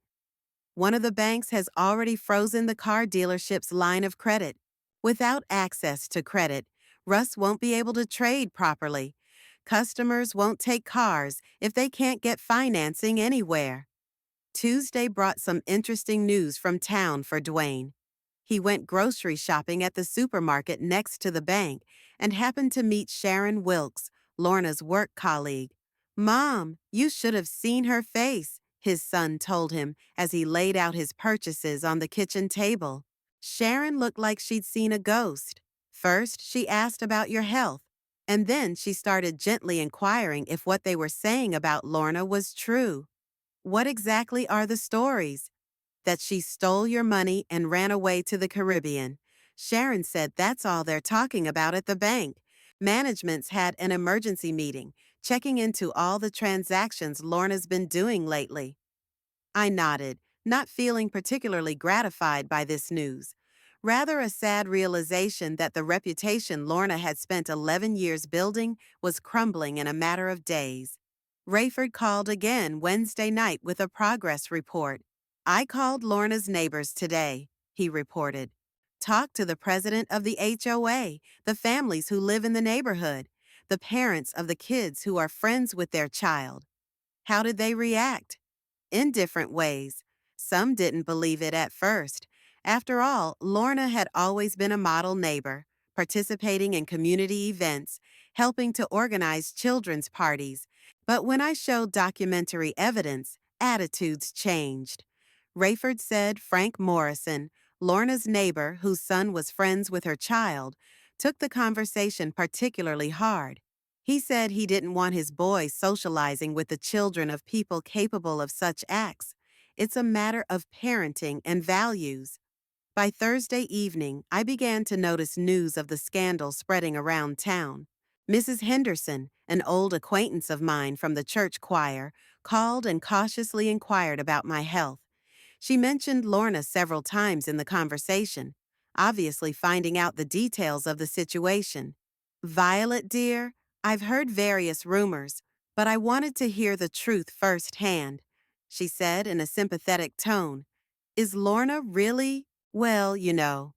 one of the banks has already frozen the car dealership's line of credit. Without access to credit, Russ won't be able to trade properly. Customers won't take cars if they can't get financing anywhere. Tuesday brought some interesting news from town for Dwayne. He went grocery shopping at the supermarket next to the bank and happened to meet Sharon Wilkes, Lorna's work colleague. Mom, you should have seen her face, his son told him as he laid out his purchases on the kitchen table. Sharon looked like she'd seen a ghost. First, she asked about your health, and then she started gently inquiring if what they were saying about Lorna was true. What exactly are the stories? That she stole your money and ran away to the Caribbean. Sharon said that's all they're talking about at the bank. Management's had an emergency meeting, checking into all the transactions Lorna's been doing lately. I nodded, not feeling particularly gratified by this news. Rather a sad realization that the reputation Lorna had spent 11 years building was crumbling in a matter of days. Rayford called again Wednesday night with a progress report. I called Lorna's neighbors today, he reported. Talked to the president of the HOA, the families who live in the neighborhood, the parents of the kids who are friends with their child. How did they react? In different ways. Some didn't believe it at first. After all, Lorna had always been a model neighbor, participating in community events, helping to organize children's parties. But when I showed documentary evidence, attitudes changed. Rayford said Frank Morrison, Lorna's neighbor whose son was friends with her child, took the conversation particularly hard. He said he didn't want his boy socializing with the children of people capable of such acts. It's a matter of parenting and values. By Thursday evening, I began to notice news of the scandal spreading around town. Mrs. Henderson, an old acquaintance of mine from the church choir, called and cautiously inquired about my health. She mentioned Lorna several times in the conversation, obviously finding out the details of the situation. Violet, dear, I've heard various rumors, but I wanted to hear the truth firsthand, she said in a sympathetic tone. Is Lorna really? Well, you know.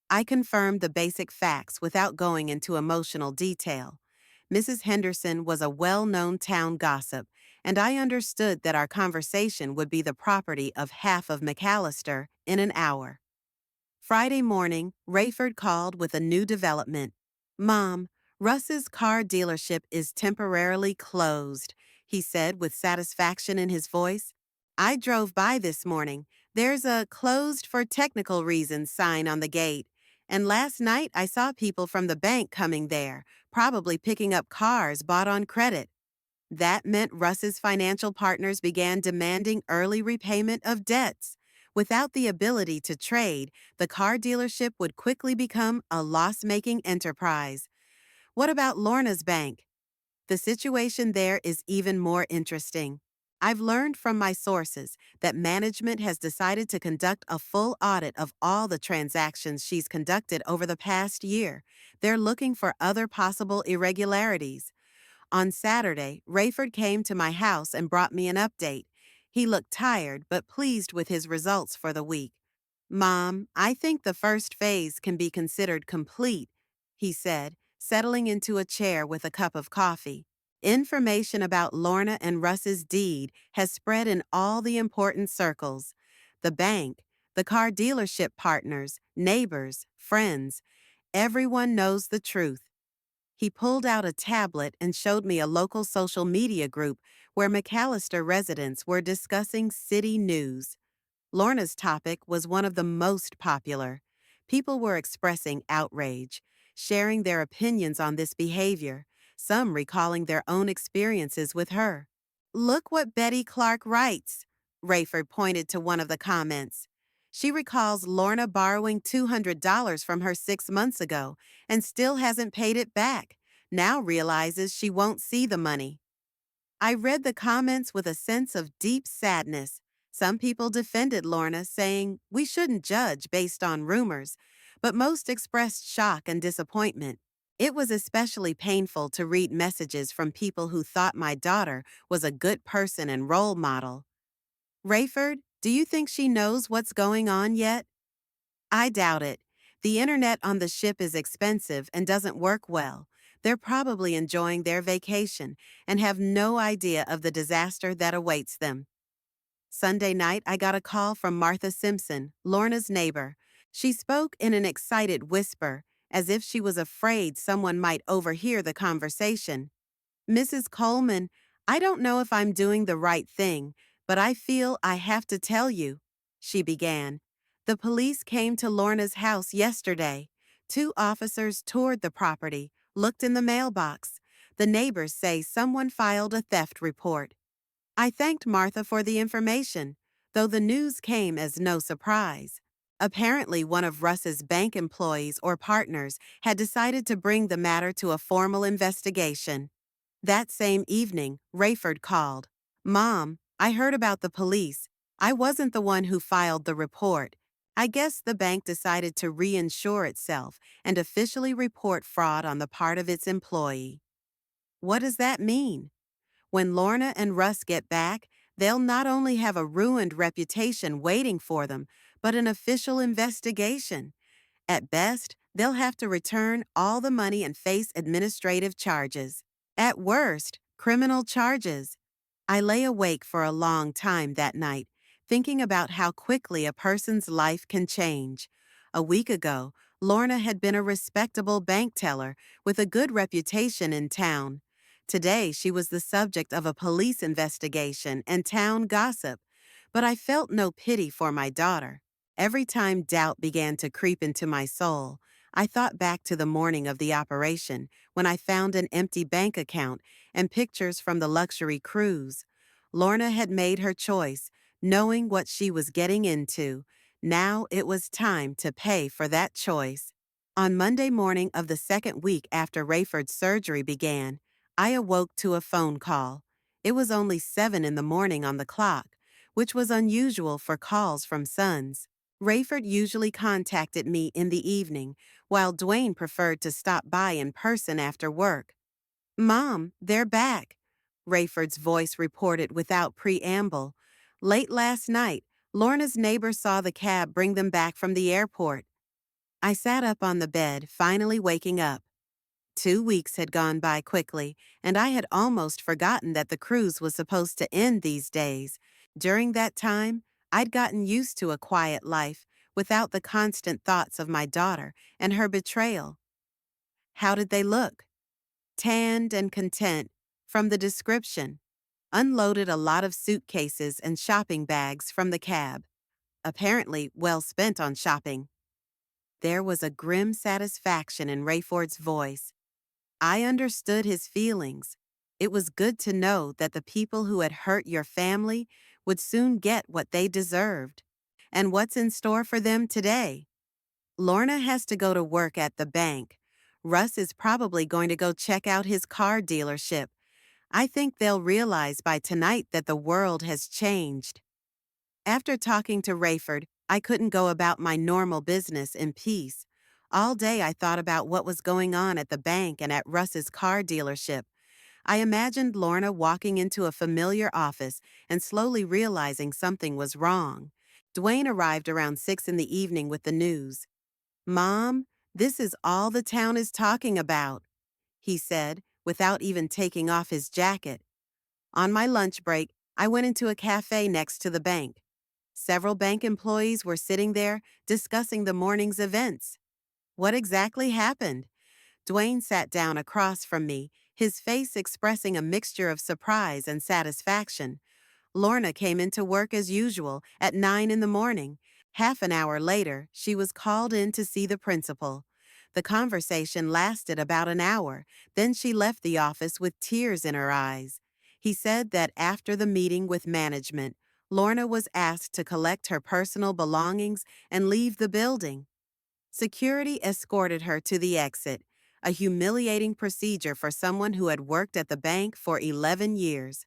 I confirmed the basic facts without going into emotional detail. Mrs. Henderson was a well-known town gossip, and I understood that our conversation would be the property of half of McAllister in an hour. Friday morning, Rayford called with a new development. Mom, Russ's car dealership is temporarily closed, he said with satisfaction in his voice. I drove by this morning. There's a closed for technical reasons sign on the gate. And last night I saw people from the bank coming there, probably picking up cars bought on credit. That meant Russ's financial partners began demanding early repayment of debts. Without the ability to trade, the car dealership would quickly become a loss-making enterprise. What about Lorna's bank? The situation there is even more interesting. I've learned from my sources that management has decided to conduct a full audit of all the transactions she's conducted over the past year. They're looking for other possible irregularities. On Saturday, Rayford came to my house and brought me an update. He looked tired but pleased with his results for the week. Mom, I think the first phase can be considered complete, he said, settling into a chair with a cup of coffee. Information about Lorna and Russ's deed has spread in all the important circles: the bank, the car dealership partners, neighbors, friends. Everyone knows the truth. He pulled out a tablet and showed me a local social media group where McAllister residents were discussing city news. Lorna's topic was one of the most popular. People were expressing outrage, sharing their opinions on this behavior, some recalling their own experiences with her. "Look what Betty Clark writes," Rayford pointed to one of the comments. She recalls Lorna borrowing $200 from her 6 months ago and still hasn't paid it back, now realizes she won't see the money. I read the comments with a sense of deep sadness. Some people defended Lorna, saying we shouldn't judge based on rumors, but most expressed shock and disappointment. It was especially painful to read messages from people who thought my daughter was a good person and role model. "Rayford, do you think she knows what's going on yet?" "I doubt it. The internet on the ship is expensive and doesn't work well. They're probably enjoying their vacation and have no idea of the disaster that awaits them." Sunday night, I got a call from Martha Simpson, Lorna's neighbor. She spoke in an excited whisper, as if she was afraid someone might overhear the conversation. "Mrs. Coleman, I don't know if I'm doing the right thing, but I feel I have to tell you," she began. "The police came to Lorna's house yesterday. 2 officers toured the property, looked in the mailbox. The neighbors say someone filed a theft report." I thanked Martha for the information, though the news came as no surprise. Apparently, one of Russ's bank employees or partners had decided to bring the matter to a formal investigation. That same evening, Rayford called. "Mom, I heard about the police. I wasn't the one who filed the report. I guess the bank decided to reinsure itself and officially report fraud on the part of its employee." "What does that mean?" "When Lorna and Russ get back, they'll not only have a ruined reputation waiting for them, but an official investigation. At best, they'll have to return all the money and face administrative charges. At worst, criminal charges." I lay awake for a long time that night, thinking about how quickly a person's life can change. A week ago, Lorna had been a respectable bank teller with a good reputation in town. Today, she was the subject of a police investigation and town gossip, but I felt no pity for my daughter. Every time doubt began to creep into my soul, I thought back to the morning of the operation when I found an empty bank account and pictures from the luxury cruise. Lorna had made her choice, knowing what she was getting into. Now it was time to pay for that choice. On Monday morning of the second week after Rayford's surgery began, I awoke to a phone call. It was only 7 in the morning on the clock, which was unusual for calls from sons. Rayford usually contacted me in the evening, while Dwayne preferred to stop by in person after work. "Mom, they're back," Rayford's voice reported without preamble. "Late last night, Lorna's neighbor saw the cab bring them back from the airport." I sat up on the bed, finally waking up. 2 weeks had gone by quickly, and I had almost forgotten that the cruise was supposed to end these days. During that time, I'd gotten used to a quiet life without the constant thoughts of my daughter and her betrayal. How did they look? Tanned and content, from the description. Unloaded a lot of suitcases and shopping bags from the cab. Apparently well spent on shopping. There was a grim satisfaction in Rayford's voice. I understood his feelings. It was good to know that the people who had hurt your family would soon get what they deserved. And what's in store for them today? Lorna has to go to work at the bank. Russ is probably going to go check out his car dealership. I think they'll realize by tonight that the world has changed. After talking to Rayford, I couldn't go about my normal business in peace. All day I thought about what was going on at the bank and at Russ's car dealership. I imagined Lorna walking into a familiar office and slowly realizing something was wrong. Dwayne arrived around 6 in the evening with the news. "Mom, this is all the town is talking about." he said, without even taking off his jacket. On my lunch break, I went into a cafe next to the bank. Several bank employees were sitting there discussing the morning's events. What exactly happened? Dwayne sat down across from me, his face expressing a mixture of surprise and satisfaction. Lorna came into work as usual at 9 in the morning. Half an hour later, she was called in to see the principal. The conversation lasted about an hour, then she left the office with tears in her eyes. He said that after the meeting with management, Lorna was asked to collect her personal belongings and leave the building. Security escorted her to the exit, a humiliating procedure for someone who had worked at the bank for 11 years.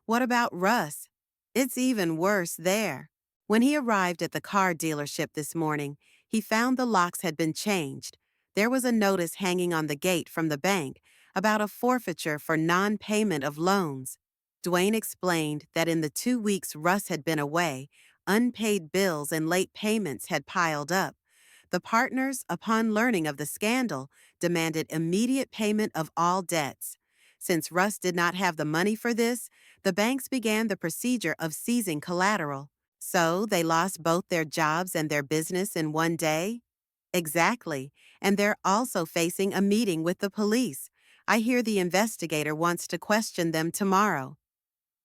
What about Russ? It's even worse there. When he arrived at the car dealership this morning, he found the locks had been changed. There was a notice hanging on the gate from the bank about a forfeiture for non-payment of loans. Dwayne explained that in the 2 weeks Russ had been away, unpaid bills and late payments had piled up. The partners, upon learning of the scandal, demanded immediate payment of all debts. Since Russ did not have the money for this, the banks began the procedure of seizing collateral. So they lost both their jobs and their business in one day? Exactly. And they're also facing a meeting with the police. I hear the investigator wants to question them tomorrow.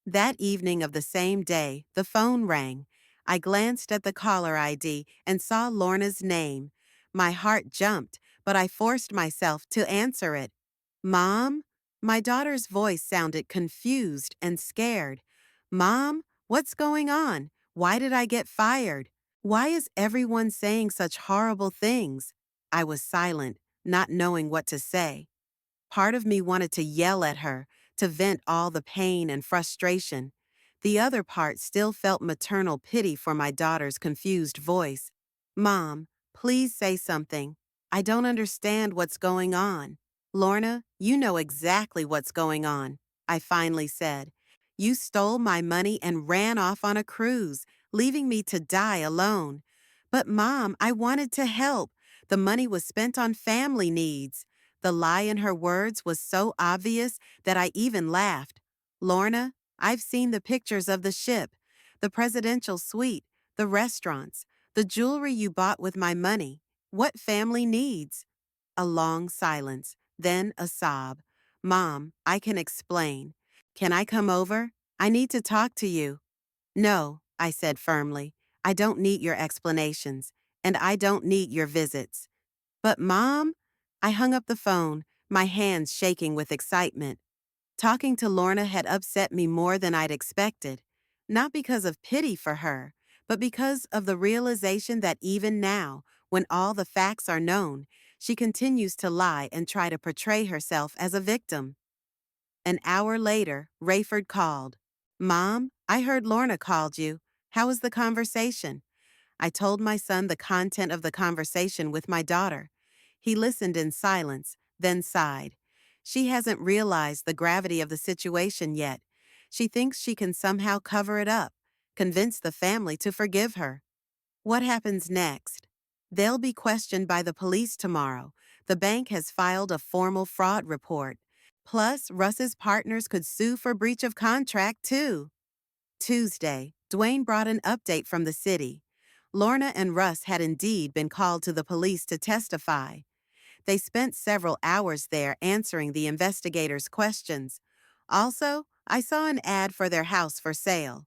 That evening of the same day, the phone rang. I glanced at the caller ID and saw Lorna's name. My heart jumped, but I forced myself to answer it. Mom? My daughter's voice sounded confused and scared. Mom, what's going on? Why did I get fired? Why is everyone saying such horrible things? I was silent, not knowing what to say. Part of me wanted to yell at her, to vent all the pain and frustration. The other part still felt maternal pity for my daughter's confused voice. Mom, please say something. I don't understand what's going on. Lorna, you know exactly what's going on, I finally said. You stole my money and ran off on a cruise, leaving me to die alone. But Mom, I wanted to help. The money was spent on family needs. The lie in her words was so obvious that I even laughed. Lorna, I've seen the pictures of the ship, the presidential suite, the restaurants, the jewelry you bought with my money. What family needs? A long silence, then a sob. Mom, I can explain. Can I come over? I need to talk to you. No, I said firmly. I don't need your explanations, and I don't need your visits. But Mom, I hung up the phone, my hands shaking with excitement. Talking to Lorna had upset me more than I'd expected, not because of pity for her, but because of the realization that even now, when all the facts are known, she continues to lie and try to portray herself as a victim. An hour later, Rayford called. Mom, I heard Lorna called you. How was the conversation? I told my son the content of the conversation with my daughter. He listened in silence, then sighed. She hasn't realized the gravity of the situation yet. She thinks she can somehow cover it up, convince the family to forgive her. What happens next? They'll be questioned by the police tomorrow. The bank has filed a formal fraud report. Plus, Russ's partners could sue for breach of contract, too. Tuesday, Dwayne brought an update from the city. Lorna and Russ had indeed been called to the police to testify. They spent several hours there answering the investigators' questions. Also, I saw an ad for their house for sale.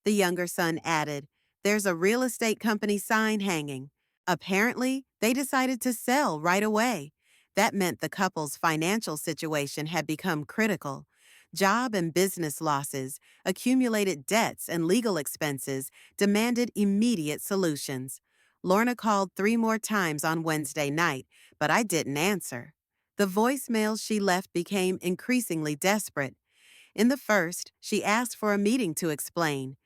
The younger son added, "There's a real estate company sign hanging." Apparently, they decided to sell right away. That meant the couple's financial situation had become critical. Job and business losses, accumulated debts, and legal expenses demanded immediate solutions. Lorna called 3 more times on Wednesday night, but I didn't answer. The voicemails she left became increasingly desperate. In the first, she asked for a meeting to explain.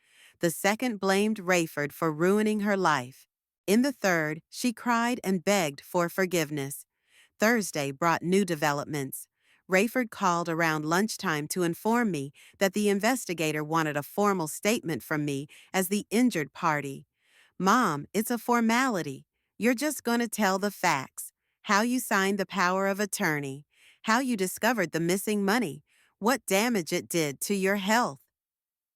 The second blamed Rayford for ruining her life. In the third, she cried and begged for forgiveness. Thursday brought new developments. Rayford called around lunchtime to inform me that the investigator wanted a formal statement from me as the injured party. Mom, it's a formality. You're just going to tell the facts. How you signed the power of attorney. how you discovered the missing money, what damage it did to your health.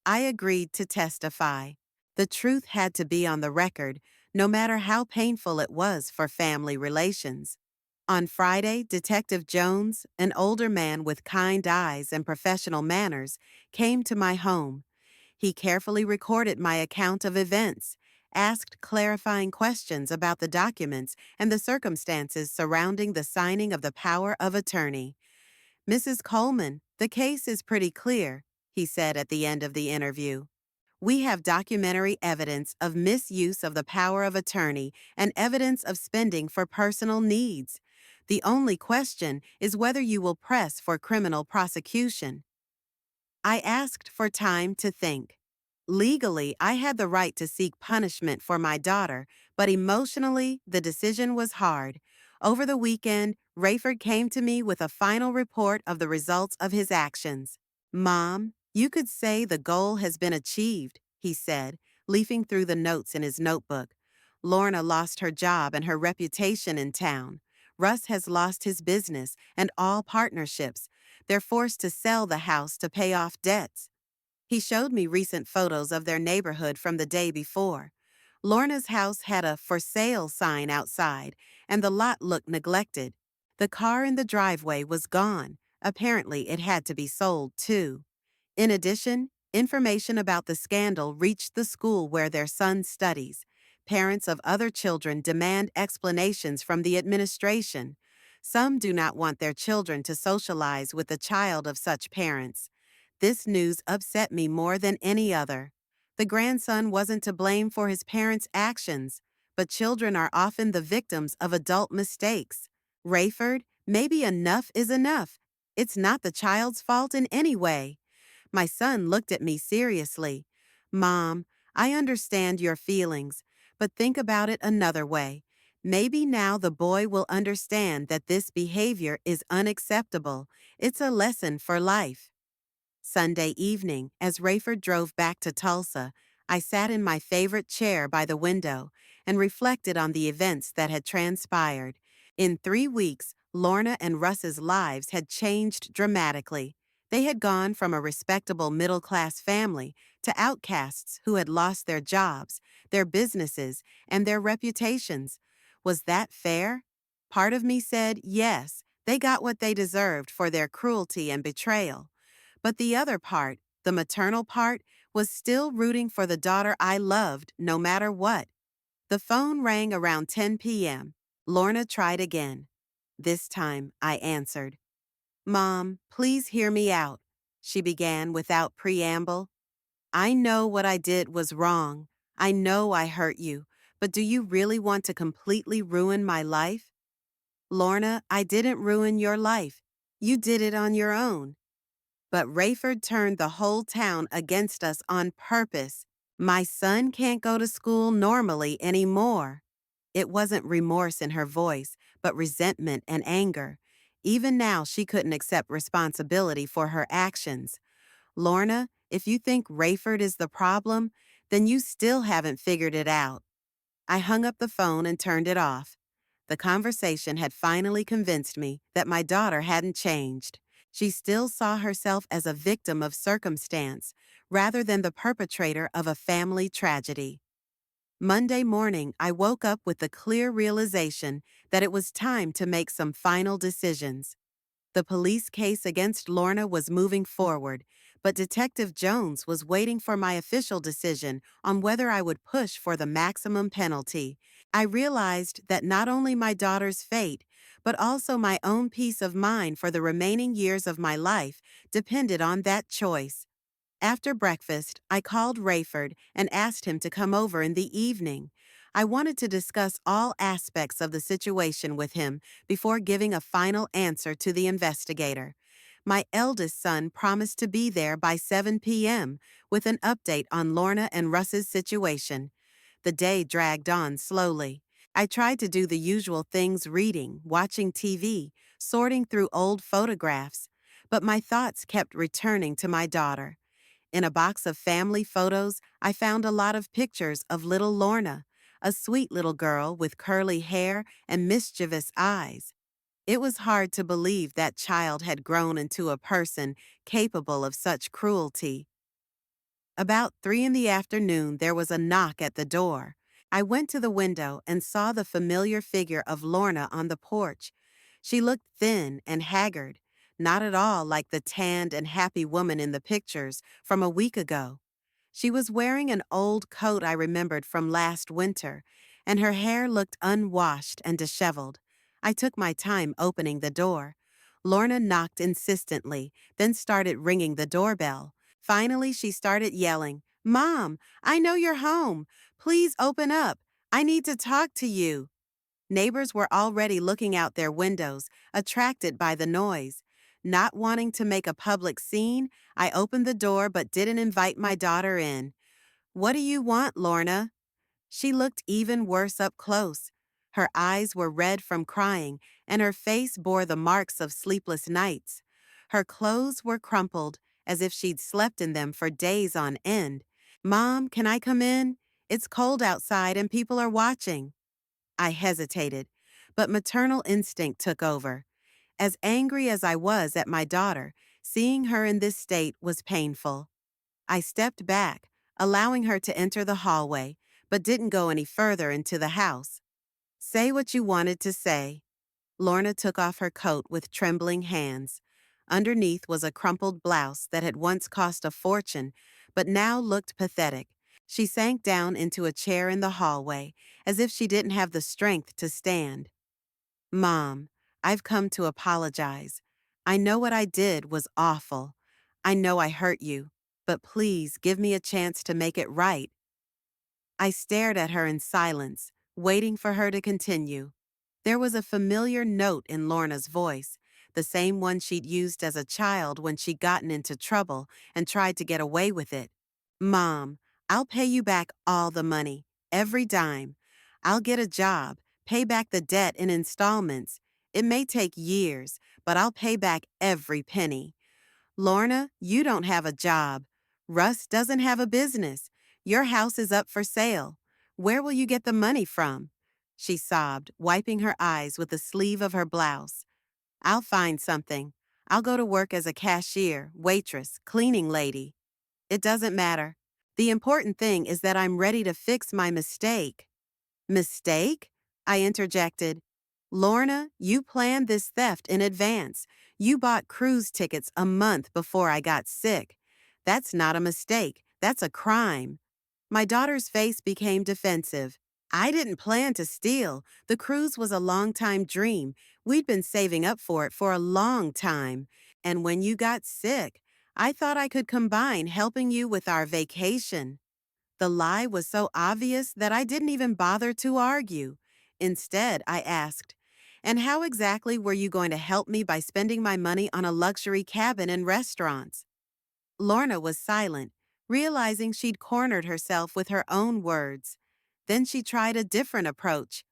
I agreed to testify. The truth had to be on the record, no matter how painful it was for family relations. On Friday, Detective Jones, an older man with kind eyes and professional manners, came to my home. He carefully recorded my account of events, asked clarifying questions about the documents and the circumstances surrounding the signing of the power of attorney. "Mrs. Coleman, the case is pretty clear," he said at the end of the interview. "We have documentary evidence of misuse of the power of attorney and evidence of spending for personal needs. The only question is whether you will press for criminal prosecution." I asked for time to think. Legally, I had the right to seek punishment for my daughter, but emotionally, the decision was hard. Over the weekend, Rayford came to me with a final report of the results of his actions. "Mom, you could say the goal has been achieved," he said, leafing through the notes in his notebook. "Lorna lost her job and her reputation in town. Russ has lost his business and all partnerships. They're forced to sell the house to pay off debts." He showed me recent photos of their neighborhood from the day before. Lorna's house had a "for sale" sign outside, and the lot looked neglected. The car in the driveway was gone. Apparently, it had to be sold, too. In addition, information about the scandal reached the school where their son studies. Parents of other children demand explanations from the administration. Some do not want their children to socialize with the child of such parents. This news upset me more than any other. The grandson wasn't to blame for his parents' actions, but children are often the victims of adult mistakes. "Rayford, maybe enough is enough. It's not the child's fault in any way." My son looked at me seriously. "Mom, I understand your feelings, but think about it another way. Maybe now the boy will understand that this behavior is unacceptable. It's a lesson for life." Sunday evening, as Rayford drove back to Tulsa, I sat in my favorite chair by the window and reflected on the events that had transpired. In 3 weeks, Lorna and Russ's lives had changed dramatically. They had gone from a respectable middle-class family to outcasts who had lost their jobs, their businesses, and their reputations. Was that fair? Part of me said yes, they got what they deserved for their cruelty and betrayal. But the other part, the maternal part, was still rooting for the daughter I loved no matter what. The phone rang around 10 p.m. Lorna tried again. This time, I answered. "Mom, please hear me out," she began without preamble. "I know what I did was wrong. I know I hurt you, but do you really want to completely ruin my life?" "Lorna, I didn't ruin your life. You did it on your own." "But Rayford turned the whole town against us on purpose. My son can't go to school normally anymore." It wasn't remorse in her voice, but resentment and anger. Even now, she couldn't accept responsibility for her actions. "Lorna, if you think Rayford is the problem, then you still haven't figured it out." I hung up the phone and turned it off. The conversation had finally convinced me that my daughter hadn't changed. She still saw herself as a victim of circumstance, rather than the perpetrator of a family tragedy. Monday morning, I woke up with the clear realization that it was time to make some final decisions. The police case against Lorna was moving forward, but Detective Jones was waiting for my official decision on whether I would push for the maximum penalty. I realized that not only my daughter's fate, but also my own peace of mind for the remaining years of my life depended on that choice. After breakfast, I called Rayford and asked him to come over in the evening. I wanted to discuss all aspects of the situation with him before giving a final answer to the investigator. My eldest son promised to be there by 7 p.m. with an update on Lorna and Russ's situation. The day dragged on slowly. I tried to do the usual things: reading, watching TV, sorting through old photographs, but my thoughts kept returning to my daughter. In a box of family photos, I found a lot of pictures of little Lorna, a sweet little girl with curly hair and mischievous eyes. It was hard to believe that child had grown into a person capable of such cruelty. About 3 in the afternoon, there was a knock at the door. I went to the window and saw the familiar figure of Lorna on the porch. She looked thin and haggard, not at all like the tanned and happy woman in the pictures from a week ago. She was wearing an old coat I remembered from last winter, and her hair looked unwashed and disheveled. I took my time opening the door. Lorna knocked insistently, then started ringing the doorbell. Finally, she started yelling, "Mom, I know you're home. Please open up. I need to talk to you." Neighbors were already looking out their windows, attracted by the noise. Not wanting to make a public scene, I opened the door but didn't invite my daughter in. "What do you want, Lorna?" She looked even worse up close. Her eyes were red from crying, and her face bore the marks of sleepless nights. Her clothes were crumpled, as if she'd slept in them for days on end. "Mom, can I come in? It's cold outside and people are watching." I hesitated, but maternal instinct took over. As angry as I was at my daughter, seeing her in this state was painful. I stepped back, allowing her to enter the hallway, but didn't go any further into the house. "Say what you wanted to say." Lorna took off her coat with trembling hands. Underneath was a crumpled blouse that had once cost a fortune, but now looked pathetic. She sank down into a chair in the hallway, as if she didn't have the strength to stand. "Mom, I've come to apologize. I know what I did was awful. I know I hurt you, but please give me a chance to make it right." I stared at her in silence, waiting for her to continue. There was a familiar note in Lorna's voice, the same one she'd used as a child when she'd gotten into trouble and tried to get away with it. "Mom, I'll pay you back all the money, every dime. I'll get a job, pay back the debt in installments. It may take years, but I'll pay back every penny." "Lorna, you don't have a job. Russ doesn't have a business. Your house is up for sale. Where will you get the money from?" She sobbed, wiping her eyes with the sleeve of her blouse. "I'll find something. I'll go to work as a cashier, waitress, cleaning lady. It doesn't matter. The important thing is that I'm ready to fix my mistake." "Mistake?" I interjected. "Lorna, you planned this theft in advance. You bought cruise tickets a month before I got sick. That's not a mistake. That's a crime." My daughter's face became defensive. "I didn't plan to steal. The cruise was a long-time dream. We'd been saving up for it for a long time. And when you got sick, I thought I could combine helping you with our vacation." The lie was so obvious that I didn't even bother to argue. Instead, I asked, "And how exactly were you going to help me by spending my money on a luxury cabin and restaurants?" Lorna was silent, realizing she'd cornered herself with her own words. Then she tried a different approach.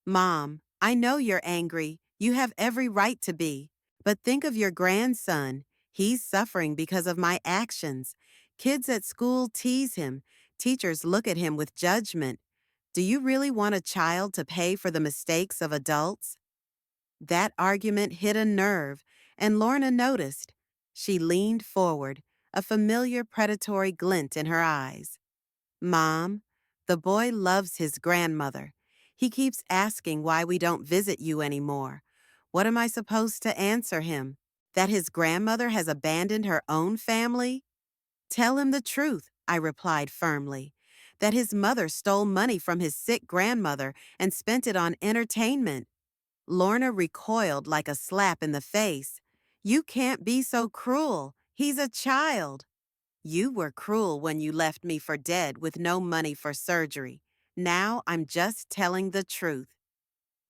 "Mom, I know you're angry. You have every right to be. But think of your grandson. He's suffering because of my actions. Kids at school tease him. Teachers look at him with judgment. Do you really want a child to pay for the mistakes of adults?" That argument hit a nerve, and Lorna noticed. She leaned forward, a familiar predatory glint in her eyes. "Mom, the boy loves his grandmother. He keeps asking why we don't visit you anymore. What am I supposed to answer him? That his grandmother has abandoned her own family?" "Tell him the truth," I replied firmly. "That his mother stole money from his sick grandmother and spent it on entertainment." Lorna recoiled like a slap in the face. "You can't be so cruel. He's a child." "You were cruel when you left me for dead with no money for surgery. Now I'm just telling the truth."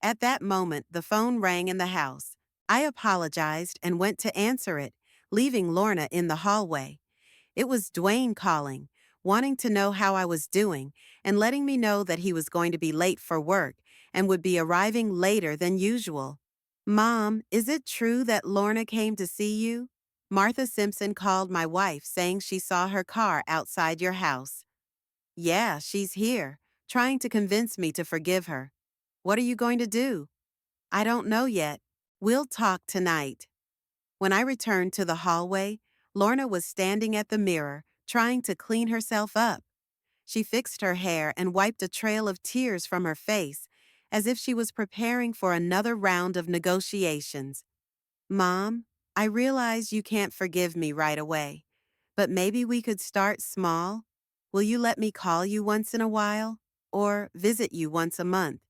At that moment, the phone rang in the house. I apologized and went to answer it, leaving Lorna in the hallway. It was Dwayne calling, wanting to know how I was doing and letting me know that he was going to be late for work and would be arriving later than usual. "Mom, is it true that Lorna came to see you? Martha Simpson called my wife saying she saw her car outside your house." "Yeah, she's here, trying to convince me to forgive her." "What are you going to do?" "I don't know yet. We'll talk tonight. When I returned to the hallway, Lorna was standing at the mirror, trying to clean herself up. She fixed her hair and wiped a trail of tears from her face, as if she was preparing for another round of negotiations. Mom, I realize you can't forgive me right away, but maybe we could start small. Will you let me call you once in a while? Or visit you once a month?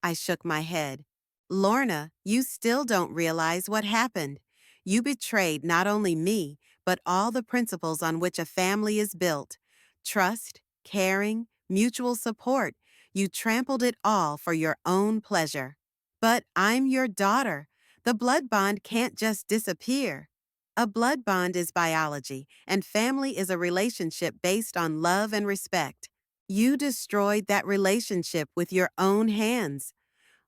I shook my head. Lorna, you still don't realize what happened. You betrayed not only me, but all the principles on which a family is built. Trust, caring, mutual support. You trampled it all for your own pleasure. But I'm your daughter. The blood bond can't just disappear. A blood bond is biology, and family is a relationship based on love and respect. You destroyed that relationship with your own hands.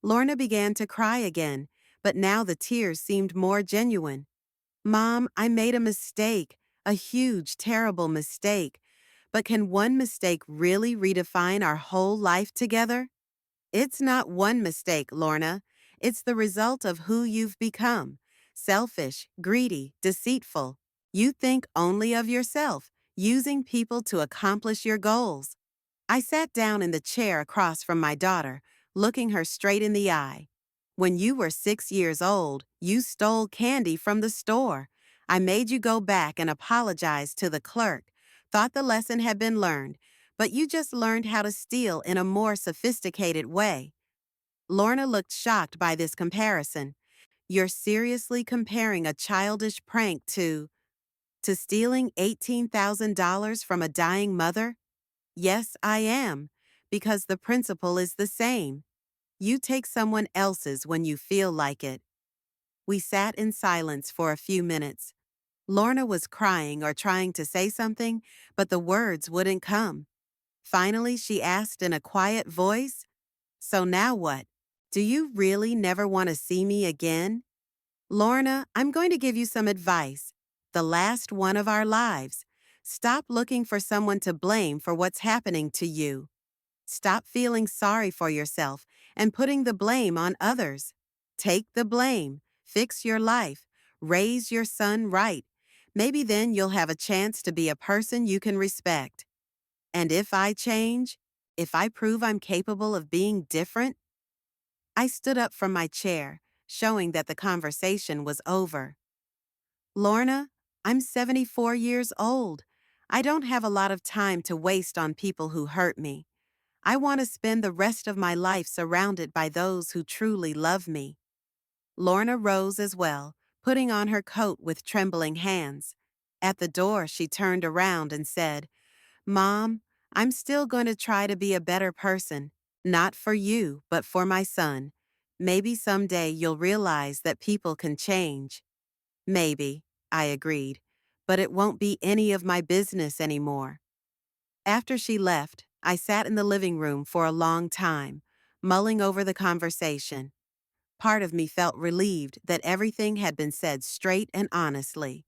Lorna began to cry again, but now the tears seemed more genuine. Mom, I made a mistake, a huge, terrible mistake. But can one mistake really redefine our whole life together? It's not one mistake, Lorna. It's the result of who you've become. Selfish, greedy, deceitful. You think only of yourself, using people to accomplish your goals. I sat down in the chair across from my daughter, looking her straight in the eye. When you were 6 years old, you stole candy from the store. I made you go back and apologize to the clerk. Thought the lesson had been learned, but you just learned how to steal in a more sophisticated way. Lorna looked shocked by this comparison. You're seriously comparing a childish prank to stealing $18,000 from a dying mother? Yes, I am, because the principle is the same. You take someone else's when you feel like it. We sat in silence for a few minutes. Lorna was crying or trying to say something, but the words wouldn't come. Finally, she asked in a quiet voice, So now what? Do you really never want to see me again? Lorna, I'm going to give you some advice. The last one of our lives. Stop looking for someone to blame for what's happening to you. Stop feeling sorry for yourself and putting the blame on others. Take the blame, fix your life, raise your son right. Maybe then you'll have a chance to be a person you can respect. And if I change, if I prove I'm capable of being different, I stood up from my chair, showing that the conversation was over. Lorna, I'm 74 years old. I don't have a lot of time to waste on people who hurt me. I want to spend the rest of my life surrounded by those who truly love me. Lorna rose as well, putting on her coat with trembling hands. At the door, she turned around and said, Mom, I'm still going to try to be a better person, not for you, but for my son. Maybe someday you'll realize that people can change. Maybe, I agreed, but it won't be any of my business anymore. After she left, I sat in the living room for a long time, mulling over the conversation. Part of me felt relieved that everything had been said straight and honestly.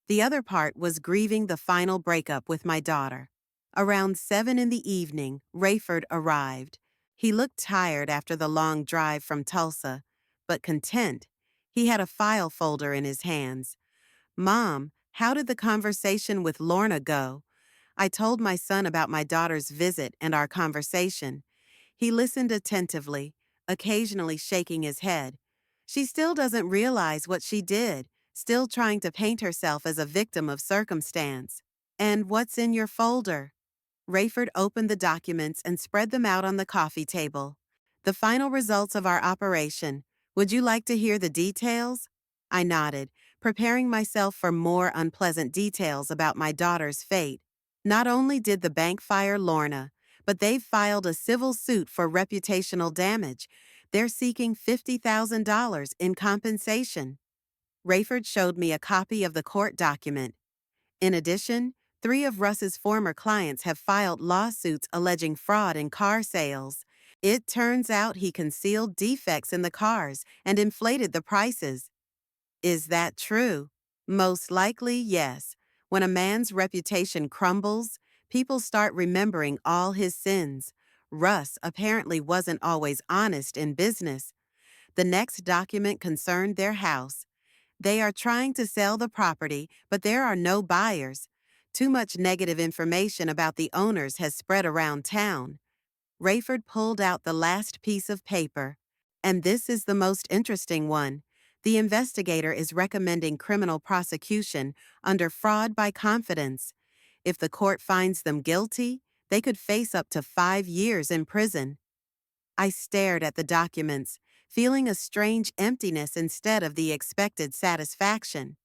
The other part was grieving the final breakup with my daughter. Around 7 in the evening, Rayford arrived. He looked tired after the long drive from Tulsa, but content. He had a file folder in his hands. Mom, how did the conversation with Lorna go? I told my son about my daughter's visit and our conversation. He listened attentively, occasionally shaking his head. She still doesn't realize what she did, still trying to paint herself as a victim of circumstance. And what's in your folder? Rayford opened the documents and spread them out on the coffee table. The final results of our operation. Would you like to hear the details? I nodded, preparing myself for more unpleasant details about my daughter's fate. Not only did the bank fire Lorna, but they've filed a civil suit for reputational damage. They're seeking $50,000 in compensation. Rayford showed me a copy of the court document. In addition, 3 of Russ's former clients have filed lawsuits alleging fraud in car sales. It turns out he concealed defects in the cars and inflated the prices. Is that true? Most likely, yes. When a man's reputation crumbles, people start remembering all his sins. Russ apparently wasn't always honest in business. The next document concerned their house. They are trying to sell the property, but there are no buyers. Too much negative information about the owners has spread around town. Rayford pulled out the last piece of paper. And this is the most interesting one. The investigator is recommending criminal prosecution under fraud by confidence. If the court finds them guilty, they could face up to 5 years in prison. I stared at the documents, feeling a strange emptiness instead of the expected satisfaction.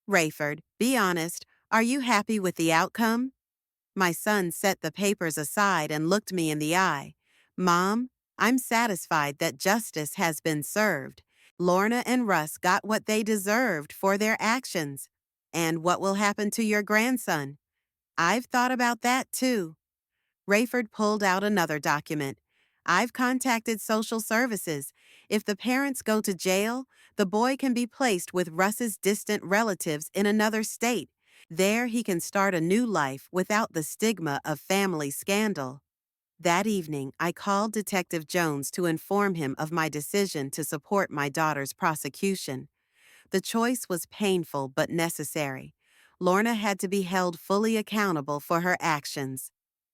Rayford, be honest, are you happy with the outcome? My son set the papers aside and looked me in the eye. Mom, I'm satisfied that justice has been served. Lorna and Russ got what they deserved for their actions. And what will happen to your grandson? I've thought about that too. Rayford pulled out another document. I've contacted social services. If the parents go to jail, the boy can be placed with Russ's distant relatives in another state. There he can start a new life without the stigma of family scandal. That evening, I called Detective Jones to inform him of my decision to support my daughter's prosecution. The choice was painful but necessary. Lorna had to be held fully accountable for her actions.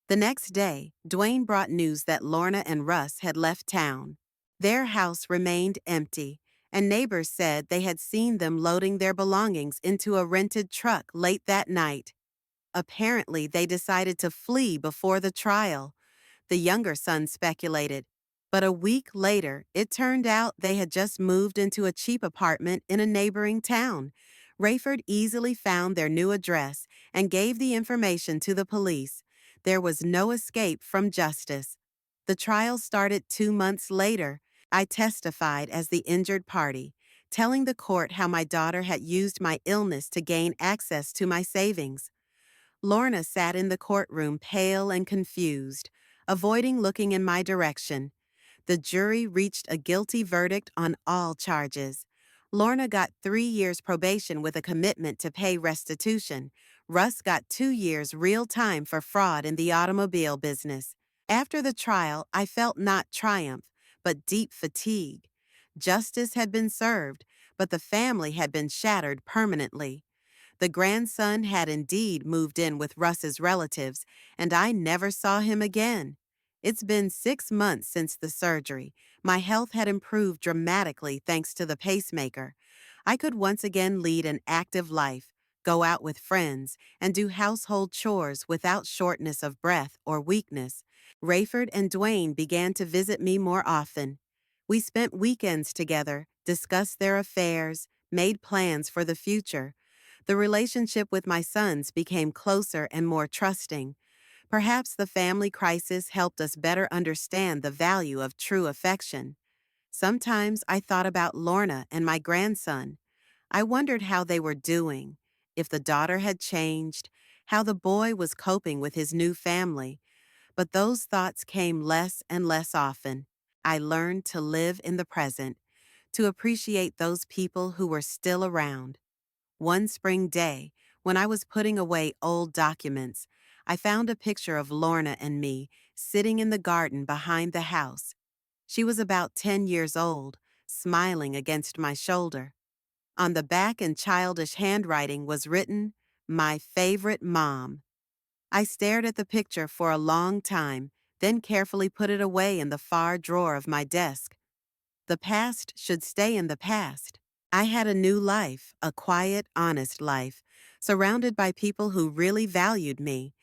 The next day, Dwayne brought news that Lorna and Russ had left town. Their house remained empty, and neighbors said they had seen them loading their belongings into a rented truck late that night. Apparently, they decided to flee before the trial. The younger son speculated. But a week later, it turned out they had just moved into a cheap apartment in a neighboring town. Rayford easily found their new address and gave the information to the police. There was no escape from justice. The trial started 2 months later. I testified as the injured party, telling the court how my daughter had used my illness to gain access to my savings. Lorna sat in the courtroom pale and confused, avoiding looking in my direction. The jury reached a guilty verdict on all charges. Lorna got 3 years probation with a commitment to pay restitution. Russ got 2 years real time for fraud in the automobile business. After the trial, I felt not triumph, but deep fatigue. Justice had been served, but the family had been shattered permanently. The grandson had indeed moved in with Russ's relatives, and I never saw him again. It's been 6 months since the surgery. My health had improved dramatically thanks to the pacemaker. I could once again lead an active life, go out with friends, and do household chores without shortness of breath or weakness. Rayford and Dwayne began to visit me more often. We spent weekends together, discussed their affairs, made plans for the future. The relationship with my sons became closer and more trusting. Perhaps the family crisis helped us better understand the value of true affection. Sometimes I thought about Lorna and my grandson. I wondered how they were doing, if the daughter had changed, how the boy was coping with his new family. But those thoughts came less and less often. I learned to live in the present, to appreciate those people who were still around. One spring day, when I was putting away old documents, I found a picture of Lorna and me sitting in the garden behind the house. She was about 10 years old, smiling against my shoulder. On the back in childish handwriting was written, "My favorite mom." I stared at the picture for a long time, then carefully put it away in the far drawer of my desk. The past should stay in the past. I had a new life, a quiet, honest life, surrounded by people who really valued me.